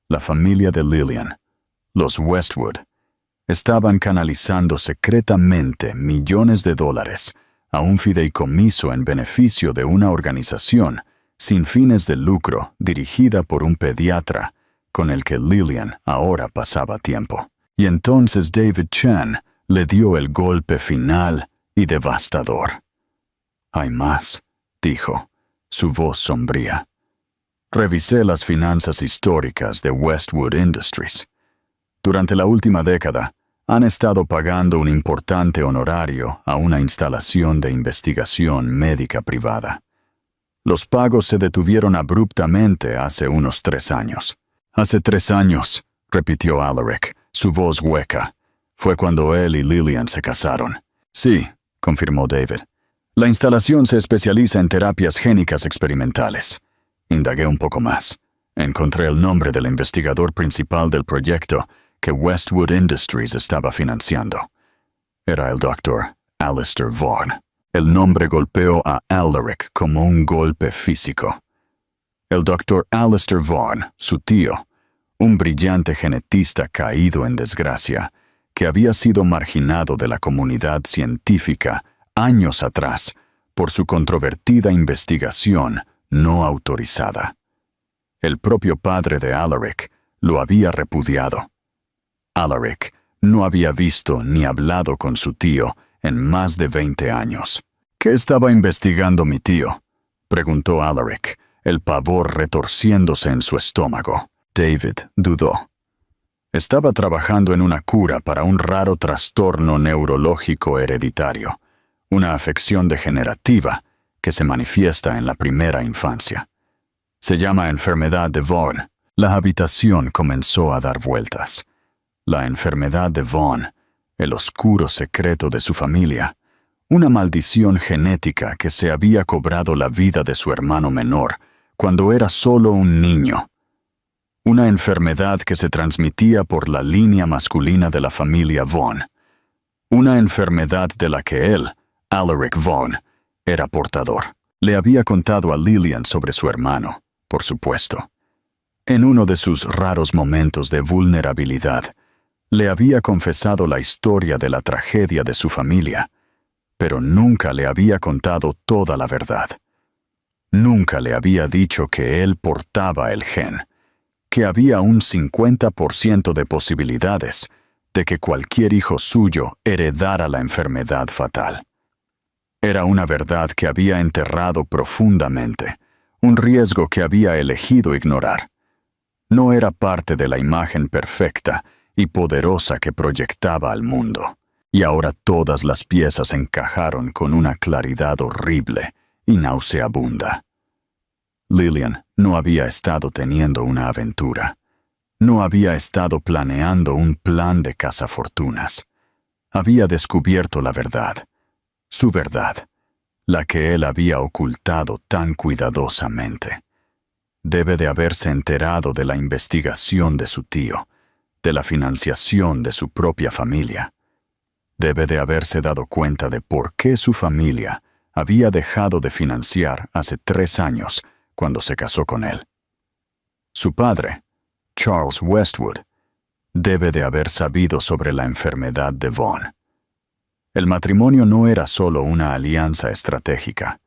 La familia de Lillian, los Westwood, estaban canalizando secretamente millones de dólares a un fideicomiso en beneficio de una organización sin fines de lucro dirigida por un pediatra con el que Lillian ahora pasaba tiempo. Y entonces David Chen le dio el golpe final y devastador. «Hay más», dijo, su voz sombría. Revisé las finanzas históricas de Westwood Industries. Durante la última década, han estado pagando un importante honorario a una instalación de investigación médica privada. Los pagos se detuvieron abruptamente hace unos 3 años. «Hace 3 años», repitió Alaric, su voz hueca. «Fue cuando él y Lillian se casaron». «Sí», confirmó David. «La instalación se especializa en terapias génicas experimentales». Indagué un poco más. Encontré el nombre del investigador principal del proyecto que Westwood Industries estaba financiando. Era el Dr. Alistair Vaughn. El nombre golpeó a Alaric como un golpe físico. El Dr. Alistair Vaughn, su tío, un brillante genetista caído en desgracia, que había sido marginado de la comunidad científica años atrás por su controvertida investigación no autorizada. El propio padre de Alaric lo había repudiado. Alaric no había visto ni hablado con su tío en más de 20 años. «¿Qué estaba investigando mi tío?», preguntó Alaric, el pavor retorciéndose en su estómago. David dudó. Estaba trabajando en una cura para un raro trastorno neurológico hereditario, una afección degenerativa que se manifiesta en la primera infancia. Se llama enfermedad de Vaughan. La habitación comenzó a dar vueltas. La enfermedad de Vaughan, el oscuro secreto de su familia, una maldición genética que se había cobrado la vida de su hermano menor cuando era solo un niño. Una enfermedad que se transmitía por la línea masculina de la familia Vaughan. Una enfermedad de la que él, Alaric Vaughan, era portador. Le había contado a Lillian sobre su hermano, por supuesto. En uno de sus raros momentos de vulnerabilidad, le había confesado la historia de la tragedia de su familia, pero nunca le había contado toda la verdad. Nunca le había dicho que él portaba el gen, que había un 50% de posibilidades de que cualquier hijo suyo heredara la enfermedad fatal. Era una verdad que había enterrado profundamente, un riesgo que había elegido ignorar. No era parte de la imagen perfecta y poderosa que proyectaba al mundo, y ahora todas las piezas encajaron con una claridad horrible y nauseabunda. Lillian no había estado teniendo una aventura. No había estado planeando un plan de cazafortunas. Había descubierto la verdad, su verdad, la que él había ocultado tan cuidadosamente. Debe de haberse enterado de la investigación de su tío, de la financiación de su propia familia. Debe de haberse dado cuenta de por qué su familia había dejado de financiar hace 3 años cuando se casó con él. Su padre, Charles Westwood, debe de haber sabido sobre la enfermedad de Vaughan. El matrimonio no era solo una alianza estratégica,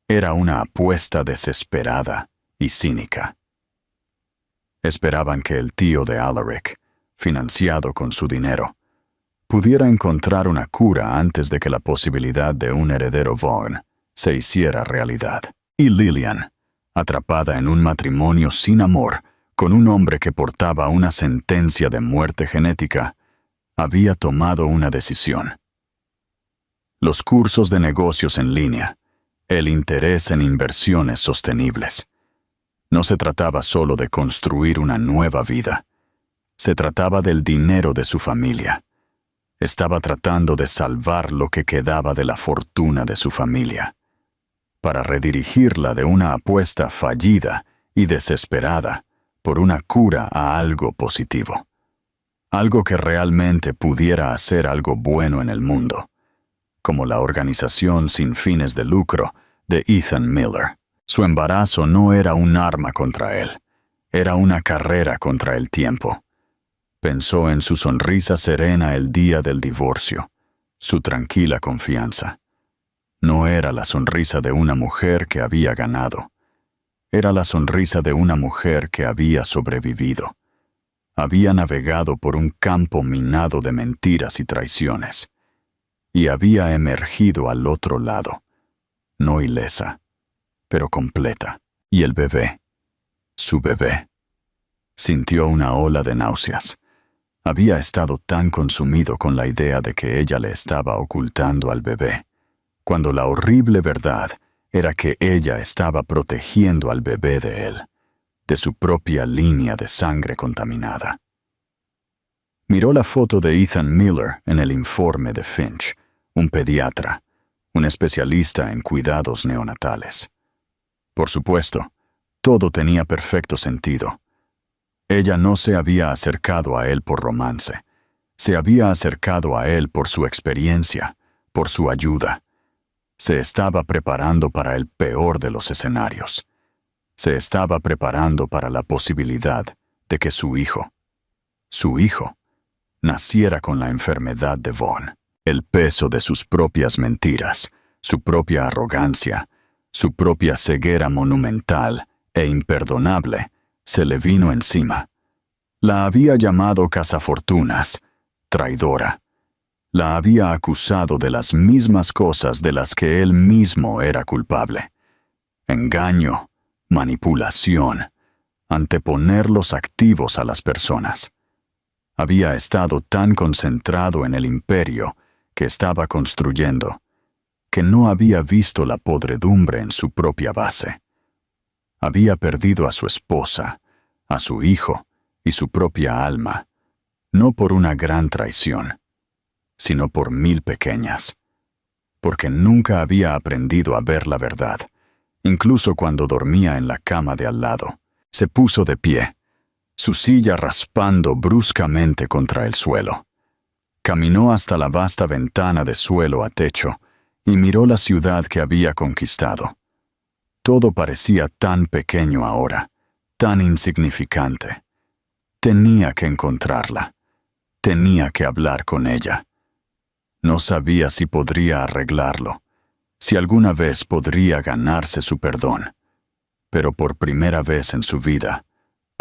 era una apuesta desesperada y cínica. Esperaban que el tío de Alaric, financiado con su dinero, pudiera encontrar una cura antes de que la posibilidad de un heredero Vaughan se hiciera realidad. Y Lillian, atrapada en un matrimonio sin amor, con un hombre que portaba una sentencia de muerte genética, había tomado una decisión. Los cursos de negocios en línea, el interés en inversiones sostenibles. No se trataba solo de construir una nueva vida. Se trataba del dinero de su familia. Estaba tratando de salvar lo que quedaba de la fortuna de su familia, para redirigirla de una apuesta fallida y desesperada por una cura a algo positivo. Algo que realmente pudiera hacer algo bueno en el mundo, como la organización sin fines de lucro de Ethan Miller. Su embarazo no era un arma contra él, era una carrera contra el tiempo. Pensó en su sonrisa serena el día del divorcio, su tranquila confianza. No era la sonrisa de una mujer que había ganado. Era la sonrisa de una mujer que había sobrevivido. Había navegado por un campo minado de mentiras y traiciones. Y había emergido al otro lado, no ilesa, pero completa. Y el bebé, su bebé, sintió una ola de náuseas. Había estado tan consumido con la idea de que ella le estaba ocultando al bebé, cuando la horrible verdad era que ella estaba protegiendo al bebé de él, de su propia línea de sangre contaminada. Miró la foto de Ethan Miller en el informe de Finch, un pediatra, un especialista en cuidados neonatales. Por supuesto, todo tenía perfecto sentido. Ella no se había acercado a él por romance. Se había acercado a él por su experiencia, por su ayuda. Se estaba preparando para el peor de los escenarios. Se estaba preparando para la posibilidad de que su hijo, naciera con la enfermedad de Vaughan. El peso de sus propias mentiras, su propia arrogancia, su propia ceguera monumental e imperdonable, se le vino encima. La había llamado cazafortunas, traidora. La había acusado de las mismas cosas de las que él mismo era culpable. Engaño, manipulación, anteponer los activos a las personas. Había estado tan concentrado en el imperio que estaba construyendo, que no había visto la podredumbre en su propia base. Había perdido a su esposa, a su hijo y su propia alma, no por una gran traición, sino por 1000 pequeñas, porque nunca había aprendido a ver la verdad, incluso cuando dormía en la cama de al lado. Se puso de pie, su silla raspando bruscamente contra el suelo. Caminó hasta la vasta ventana de suelo a techo y miró la ciudad que había conquistado. Todo parecía tan pequeño ahora, tan insignificante. Tenía que encontrarla. Tenía que hablar con ella. No sabía si podría arreglarlo, si alguna vez podría ganarse su perdón. Pero por primera vez en su vida,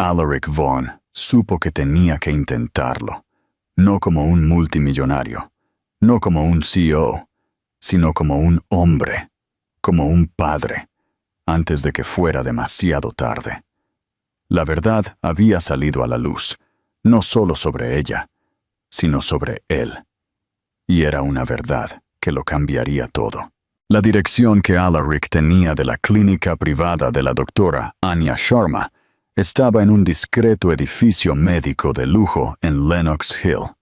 Alaric Vaughn supo que tenía que intentarlo, no como un multimillonario, no como un CEO, sino como un hombre, como un padre, antes de que fuera demasiado tarde. La verdad había salido a la luz, no solo sobre ella, sino sobre él. Y era una verdad que lo cambiaría todo. La dirección que Alaric tenía de la clínica privada de la doctora Anya Sharma estaba en un discreto edificio médico de lujo en Lenox Hill.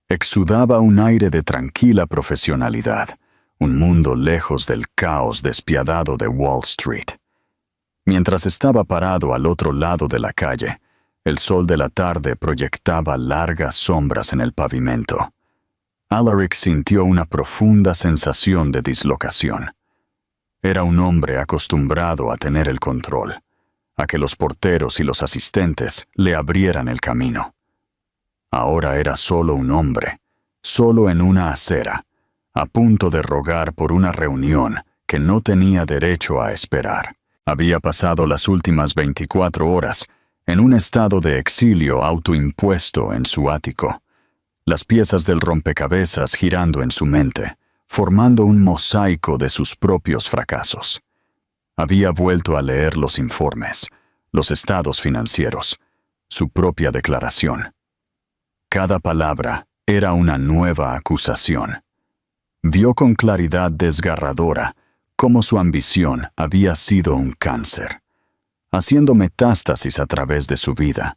Exudaba un aire de tranquila profesionalidad, un mundo lejos del caos despiadado de Wall Street. Mientras estaba parado al otro lado de la calle, el sol de la tarde proyectaba largas sombras en el pavimento. Alaric sintió una profunda sensación de dislocación. Era un hombre acostumbrado a tener el control, a que los porteros y los asistentes le abrieran el camino. Ahora era solo un hombre, solo en una acera, a punto de rogar por una reunión que no tenía derecho a esperar. Había pasado las últimas 24 horas en un estado de exilio autoimpuesto en su ático, las piezas del rompecabezas girando en su mente, formando un mosaico de sus propios fracasos. Había vuelto a leer los informes, los estados financieros, su propia declaración. Cada palabra era una nueva acusación. Vio con claridad desgarradora cómo su ambición había sido un cáncer, haciendo metástasis a través de su vida,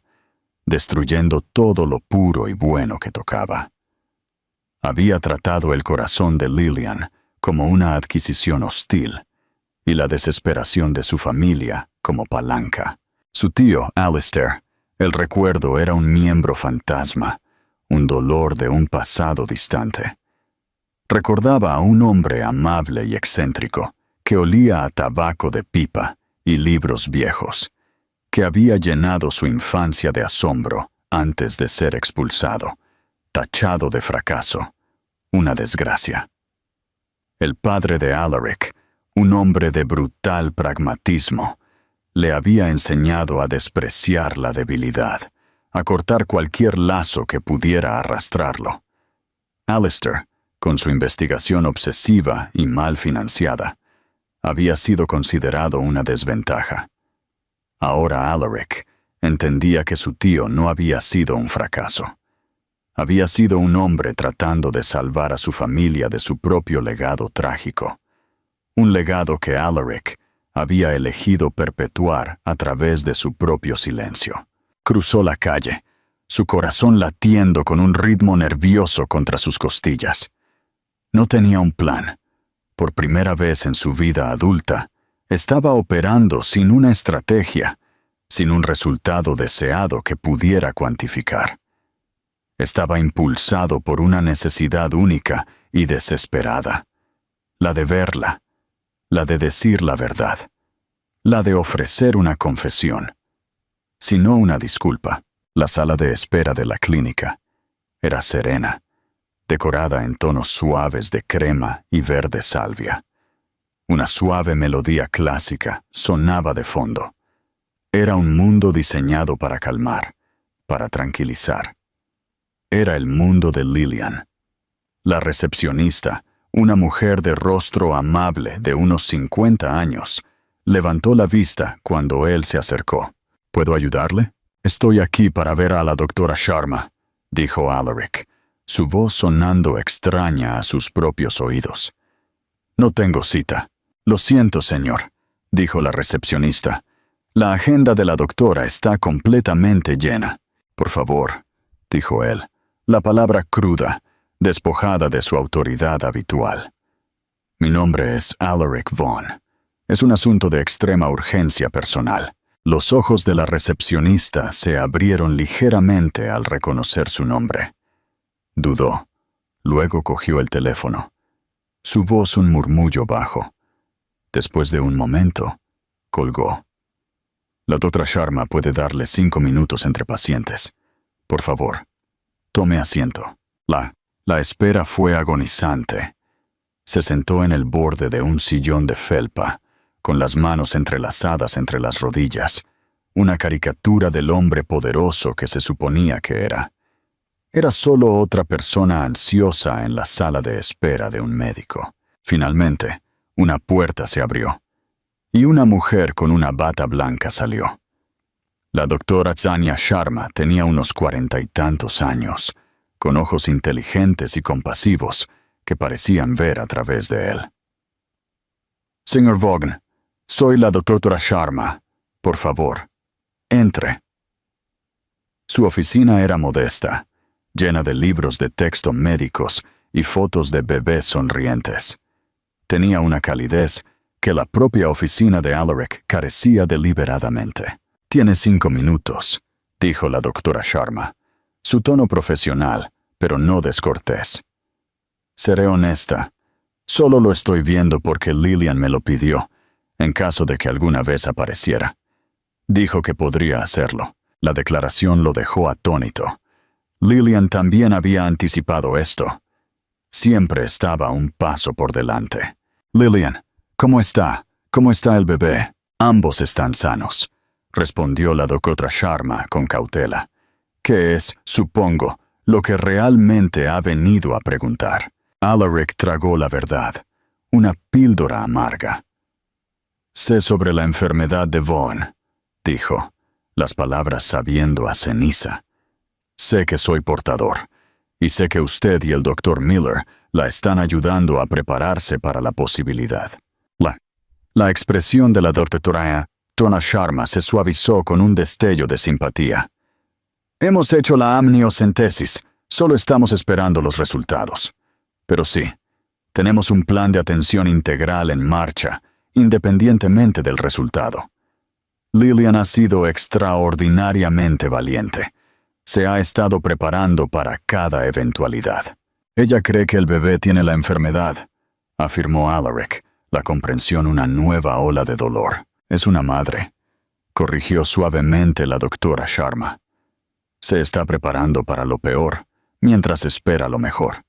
destruyendo todo lo puro y bueno que tocaba. Había tratado el corazón de Lillian como una adquisición hostil y la desesperación de su familia como palanca. Su tío, Alistair, el recuerdo era un miembro fantasma, un dolor de un pasado distante. Recordaba a un hombre amable y excéntrico que olía a tabaco de pipa y libros viejos, que había llenado su infancia de asombro antes de ser expulsado, tachado de fracaso, una desgracia. El padre de Alaric, un hombre de brutal pragmatismo, le había enseñado a despreciar la debilidad, a cortar cualquier lazo que pudiera arrastrarlo. Alistair, con su investigación obsesiva y mal financiada, había sido considerado una desventaja. Ahora Alaric entendía que su tío no había sido un fracaso. Había sido un hombre tratando de salvar a su familia de su propio legado trágico. Un legado que Alaric había elegido perpetuar a través de su propio silencio. Cruzó la calle, su corazón latiendo con un ritmo nervioso contra sus costillas. No tenía un plan. Por primera vez en su vida adulta, estaba operando sin una estrategia, sin un resultado deseado que pudiera cuantificar. Estaba impulsado por una necesidad única y desesperada, la de verla, la de decir la verdad, la de ofrecer una confesión, si no una disculpa. La sala de espera de la clínica era serena, decorada en tonos suaves de crema y verde salvia. Una suave melodía clásica sonaba de fondo. Era un mundo diseñado para calmar, para tranquilizar. Era el mundo de Lillian. La recepcionista, una mujer de rostro amable de unos 50 años, levantó la vista cuando él se acercó. ¿Puedo ayudarle? Estoy aquí para ver a la doctora Sharma, dijo Alaric, su voz sonando extraña a sus propios oídos. No tengo cita. Lo siento, señor, dijo la recepcionista. La agenda de la doctora está completamente llena. Por favor, dijo él, la palabra cruda, despojada de su autoridad habitual. Mi nombre es Alaric Vaughn. Es un asunto de extrema urgencia personal. Los ojos de la recepcionista se abrieron ligeramente al reconocer su nombre. Dudó. Luego cogió el teléfono. Su voz un murmullo bajo. Después de un momento, colgó. La doctora Sharma puede darle 5 minutos entre pacientes. Por favor, tome asiento. La espera fue agonizante. Se sentó en el borde de un sillón de felpa, con las manos entrelazadas entre las rodillas, una caricatura del hombre poderoso que se suponía que era. Era solo otra persona ansiosa en la sala de espera de un médico. Finalmente, una puerta se abrió, y una mujer con una bata blanca salió. La doctora Tanya Sharma tenía unos 40 y tantos años, con ojos inteligentes y compasivos que parecían ver a través de él. Señor Vaughn, soy la doctora Sharma. Por favor, entre. Su oficina era modesta, llena de libros de texto médicos y fotos de bebés sonrientes. Tenía una calidez que la propia oficina de Alaric carecía deliberadamente. «Tiene 5 minutos», dijo la doctora Sharma, su tono profesional, pero no descortés. «Seré honesta. Solo lo estoy viendo porque Lillian me lo pidió, en caso de que alguna vez apareciera. Dijo que podría hacerlo». La declaración lo dejó atónito. Lillian también había anticipado esto. Siempre estaba un paso por delante. «Lillian, ¿cómo está? ¿Cómo está el bebé?» «Ambos están sanos», respondió la doctora Sharma con cautela. «¿Qué es, supongo, lo que realmente ha venido a preguntar?» Alaric tragó la verdad, una píldora amarga. «Sé sobre la enfermedad de Vaughn», dijo, las palabras sabiendo a ceniza. «Sé que soy portador, y sé que usted y el doctor Miller la están ayudando a prepararse para la posibilidad». La expresión de la doctora Tona Sharma se suavizó con un destello de simpatía. «Hemos hecho la amniocentesis, solo estamos esperando los resultados. Pero sí, tenemos un plan de atención integral en marcha, independientemente del resultado. Lillian ha sido extraordinariamente valiente. Se ha estado preparando para cada eventualidad. Ella cree que el bebé tiene la enfermedad», afirmó Alaric, la comprensión una nueva ola de dolor. «Es una madre», corrigió suavemente la doctora Sharma. «Se está preparando para lo peor, mientras espera lo mejor.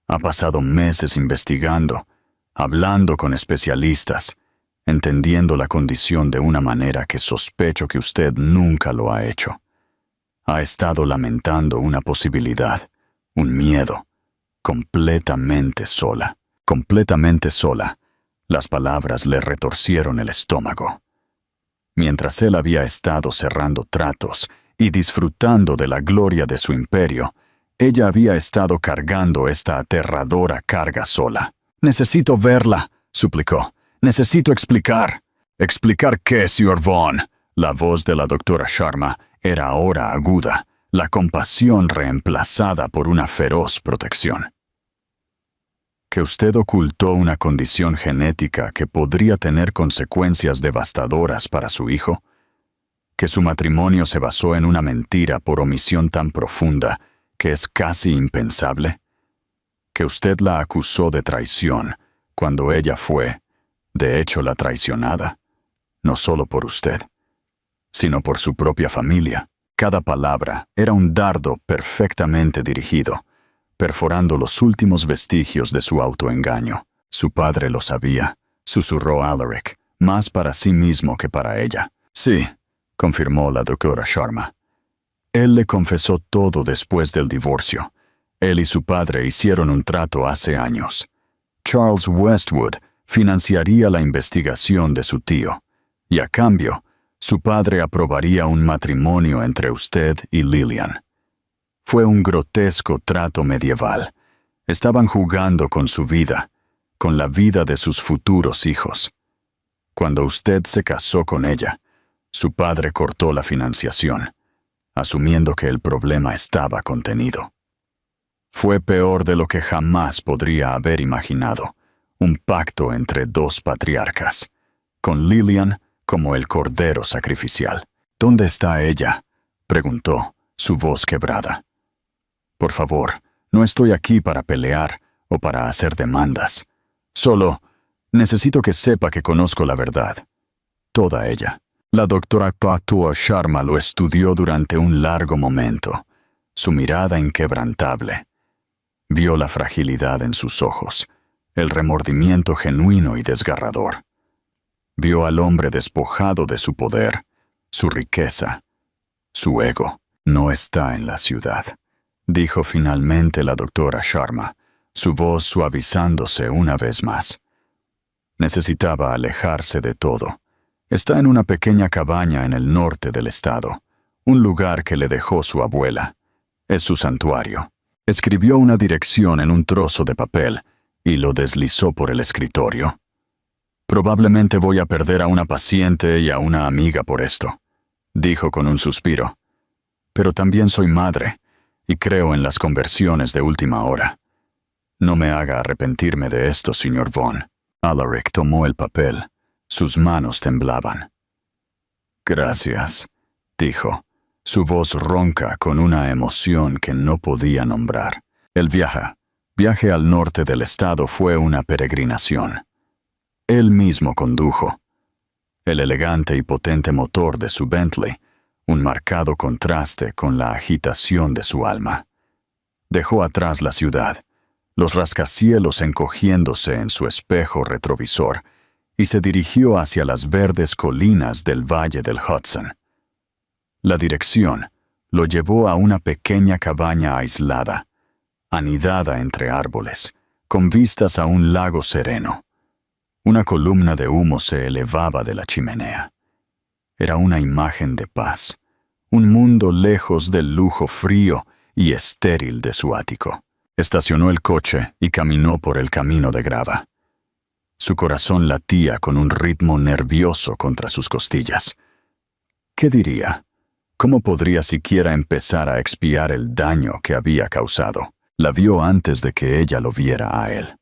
Ha pasado meses investigando, hablando con especialistas, entendiendo la condición de una manera que sospecho que usted nunca lo ha hecho. Ha estado lamentando una posibilidad, un miedo, completamente sola. Completamente sola. Las palabras le retorcieron el estómago. Mientras él había estado cerrando tratos y disfrutando de la gloria de su imperio, ella había estado cargando esta aterradora carga sola. «Necesito verla», suplicó. «Necesito explicar». «¿Explicar qué, señor Vaughn?» La voz de la doctora Sharma era ahora aguda, la compasión reemplazada por una feroz protección. «Que usted ocultó una condición genética que podría tener consecuencias devastadoras para su hijo. Que su matrimonio se basó en una mentira por omisión tan profunda que es casi impensable. Que usted la acusó de traición cuando ella fue, de hecho, la traicionada, no solo por usted, sino por su propia familia». Cada palabra era un dardo perfectamente dirigido, perforando los últimos vestigios de su autoengaño. Su padre lo sabía, susurró Alaric, más para sí mismo que para ella. «Sí», confirmó la doctora Sharma. «Él le confesó todo después del divorcio. Él y su padre hicieron un trato hace años. Charles Westwood financiaría la investigación de su tío, y a cambio, su padre aprobaría un matrimonio entre usted y Lillian. Fue un grotesco trato medieval. Estaban jugando con su vida, con la vida de sus futuros hijos. Cuando usted se casó con ella, su padre cortó la financiación, asumiendo que el problema estaba contenido. Fue peor de lo que jamás podría haber imaginado, un pacto entre dos patriarcas, con Lillian como el cordero sacrificial. ¿Dónde está ella?, preguntó, su voz quebrada. Por favor, no estoy aquí para pelear o para hacer demandas. Solo necesito que sepa que conozco la verdad. Toda ella. La doctora Patua Sharma lo estudió durante un largo momento, su mirada inquebrantable. Vio la fragilidad en sus ojos, el remordimiento genuino y desgarrador. Vio al hombre despojado de su poder, su riqueza, su ego. No está en la ciudad, dijo finalmente la doctora Sharma, su voz suavizándose una vez más. Necesitaba alejarse de todo. Está en una pequeña cabaña en el norte del estado, un lugar que le dejó su abuela. Es su santuario. Escribió una dirección en un trozo de papel y lo deslizó por el escritorio. Probablemente voy a perder a una paciente y a una amiga por esto, dijo con un suspiro. Pero también soy madre y creo en las conversiones de última hora. No me haga arrepentirme de esto, señor Vaughn. Alaric tomó el papel. Sus manos temblaban. Gracias, dijo, su voz ronca con una emoción que no podía nombrar. El viaje al norte del estado fue una peregrinación. Él mismo condujo. El elegante y potente motor de su Bentley, un marcado contraste con la agitación de su alma. Dejó atrás la ciudad, los rascacielos encogiéndose en su espejo retrovisor, y se dirigió hacia las verdes colinas del valle del Hudson. La dirección lo llevó a una pequeña cabaña aislada, anidada entre árboles, con vistas a un lago sereno. Una columna de humo se elevaba de la chimenea. Era una imagen de paz, un mundo lejos del lujo frío y estéril de su ático. Estacionó el coche y caminó por el camino de grava. Su corazón latía con un ritmo nervioso contra sus costillas. ¿Qué diría? ¿Cómo podría siquiera empezar a expiar el daño que había causado? La vio antes de que ella lo viera a él.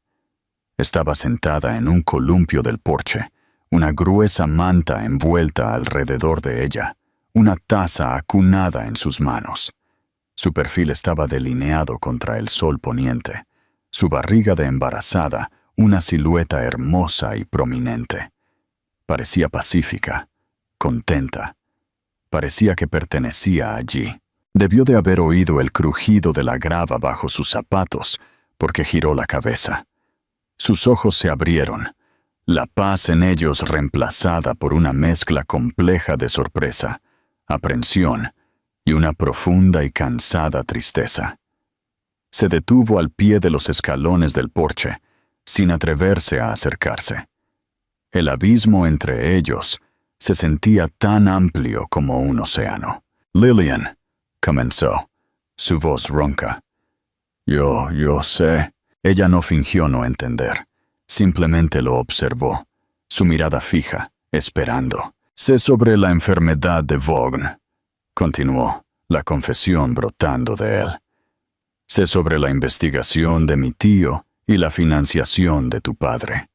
Estaba sentada en un columpio del porche, una gruesa manta envuelta alrededor de ella, una taza acunada en sus manos. Su perfil estaba delineado contra el sol poniente, su barriga de embarazada, una silueta hermosa y prominente. Parecía pacífica, contenta. Parecía que pertenecía allí. Debió de haber oído el crujido de la grava bajo sus zapatos, porque giró la cabeza. Sus ojos se abrieron, la paz en ellos reemplazada por una mezcla compleja de sorpresa, aprensión y una profunda y cansada tristeza. Se detuvo al pie de los escalones del porche, sin atreverse a acercarse. El abismo entre ellos se sentía tan amplio como un océano. Lillian, comenzó, su voz ronca. Yo sé. Ella no fingió no entender. Simplemente lo observó, su mirada fija, esperando. Sé sobre la enfermedad de Vaughn, continuó, la confesión brotando de él. Sé sobre la investigación de mi tío y la financiación de tu padre.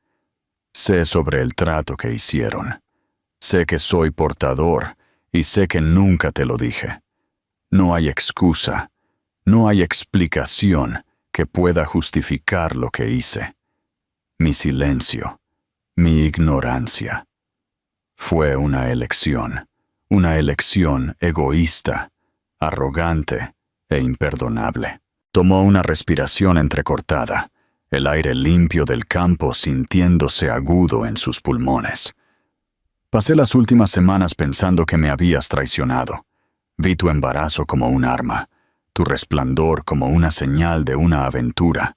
Sé sobre el trato que hicieron. Sé que soy portador y sé que nunca te lo dije. No hay excusa, no hay explicación que pueda justificar lo que hice. Mi silencio, mi ignorancia. Fue una elección egoísta, arrogante e imperdonable. Tomó una respiración entrecortada, el aire limpio del campo sintiéndose agudo en sus pulmones. Pasé las últimas semanas pensando que me habías traicionado. Vi tu embarazo como un arma, tu resplandor como una señal de una aventura.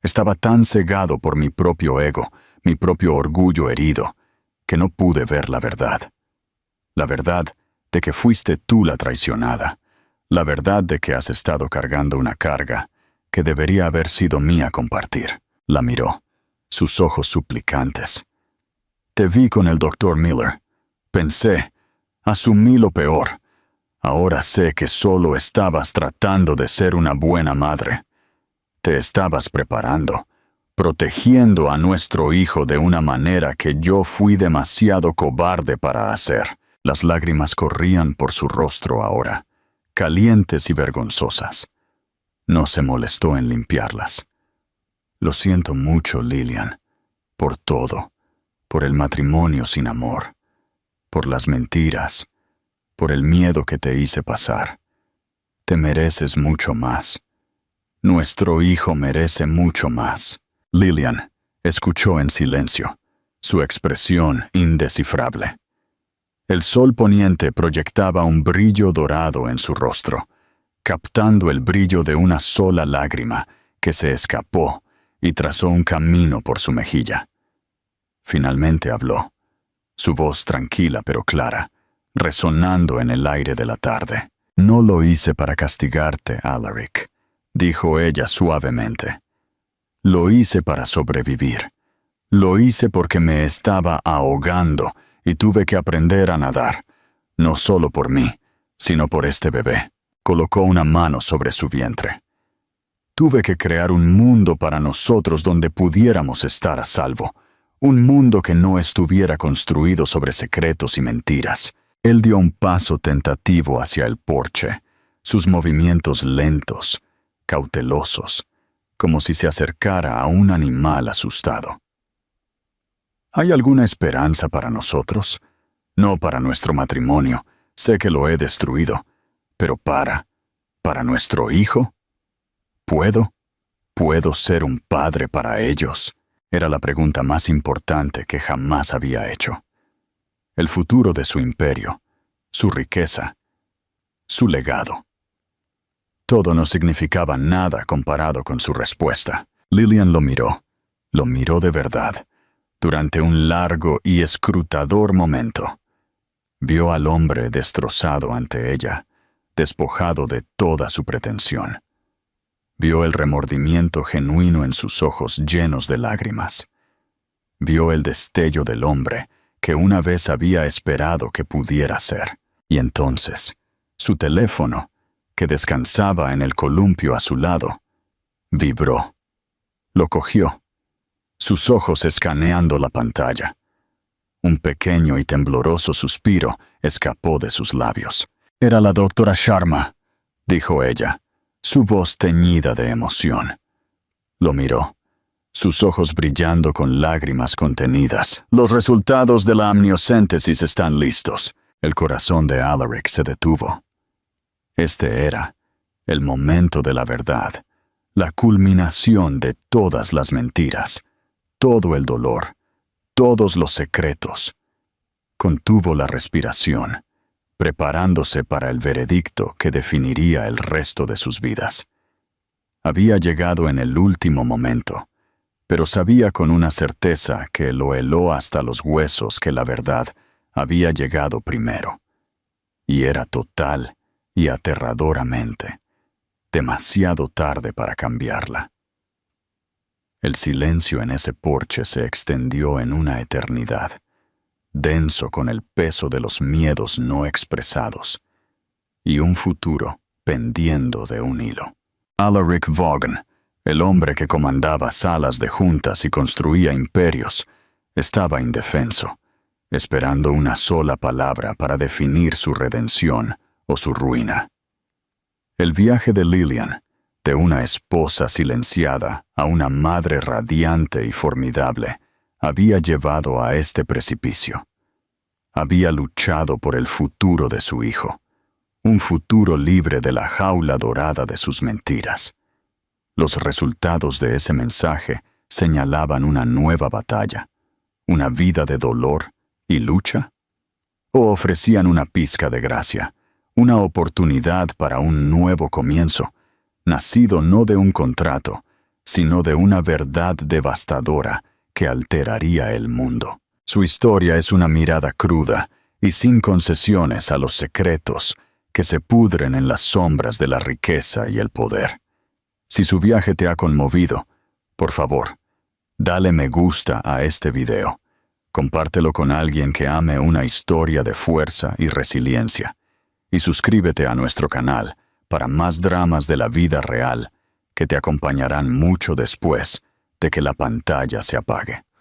Estaba tan cegado por mi propio ego, mi propio orgullo herido, que no pude ver la verdad. La verdad de que fuiste tú la traicionada, La verdad de que has estado cargando una carga que debería haber sido mía compartir. La miró, sus ojos suplicantes. Te vi con el doctor Miller. Pensé, asumí lo peor. Ahora sé que solo estabas tratando de ser una buena madre. Te estabas preparando, protegiendo a nuestro hijo de una manera que yo fui demasiado cobarde para hacer. Las lágrimas corrían por su rostro ahora, calientes y vergonzosas. No se molestó en limpiarlas. Lo siento mucho, Lillian, por todo, por el matrimonio sin amor, por las mentiras, por el miedo que te hice pasar. Te mereces mucho más. Nuestro hijo merece mucho más. Lillian escuchó en silencio, su expresión indescifrable. El sol poniente proyectaba un brillo dorado en su rostro, captando el brillo de una sola lágrima que se escapó y trazó un camino por su mejilla. Finalmente habló, su voz tranquila pero clara, resonando en el aire de la tarde. No lo hice para castigarte, Alaric, dijo ella suavemente. Lo hice para sobrevivir. Lo hice porque me estaba ahogando y tuve que aprender a nadar, no solo por mí, sino por este bebé. Colocó una mano sobre su vientre. Tuve que crear un mundo para nosotros donde pudiéramos estar a salvo, un mundo que no estuviera construido sobre secretos y mentiras. Él dio un paso tentativo hacia el porche, sus movimientos lentos, cautelosos, como si se acercara a un animal asustado. ¿Hay alguna esperanza para nosotros? No para nuestro matrimonio, sé que lo he destruido, pero ¿para nuestro hijo? ¿Puedo ser un padre para ellos? Era la pregunta más importante que jamás había hecho. El futuro de su imperio, su riqueza, su legado. Todo no significaba nada comparado con su respuesta. Lillian lo miró de verdad, durante un largo y escrutador momento. Vio al hombre destrozado ante ella, despojado de toda su pretensión. Vio el remordimiento genuino en sus ojos llenos de lágrimas. Vio el destello del hombre que una vez había esperado que pudiera ser. Y entonces, su teléfono, que descansaba en el columpio a su lado, vibró. Lo cogió, sus ojos escaneando la pantalla. Un pequeño y tembloroso suspiro escapó de sus labios. «Era la doctora Sharma», dijo ella, su voz teñida de emoción. Lo miró, sus ojos brillando con lágrimas contenidas. «Los resultados de la amniocéntesis están listos». El corazón de Alaric se detuvo. Este era el momento de la verdad, la culminación de todas las mentiras, todo el dolor, todos los secretos. Contuvo la respiración, preparándose para el veredicto que definiría el resto de sus vidas. Había llegado en el último momento, pero sabía con una certeza que lo heló hasta los huesos que la verdad había llegado primero. Y era total y aterradoramente demasiado tarde para cambiarla. El silencio en ese porche se extendió en una eternidad, denso con el peso de los miedos no expresados, y un futuro pendiendo de un hilo. Alaric Vaughan, el hombre que comandaba salas de juntas y construía imperios, estaba indefenso, esperando una sola palabra para definir su redención o su ruina. El viaje de Lillian, de una esposa silenciada a una madre radiante y formidable, había llevado a este precipicio. Había luchado por el futuro de su hijo, un futuro libre de la jaula dorada de sus mentiras. Los resultados de ese mensaje señalaban una nueva batalla, una vida de dolor y lucha, o ofrecían una pizca de gracia, una oportunidad para un nuevo comienzo, nacido no de un contrato, sino de una verdad devastadora que alteraría el mundo. Su historia es una mirada cruda y sin concesiones a los secretos que se pudren en las sombras de la riqueza y el poder. Si su viaje te ha conmovido, por favor, dale me gusta a este video. Compártelo con alguien que ame una historia de fuerza y resiliencia. Y suscríbete a nuestro canal para más dramas de la vida real que te acompañarán mucho después de que la pantalla se apague.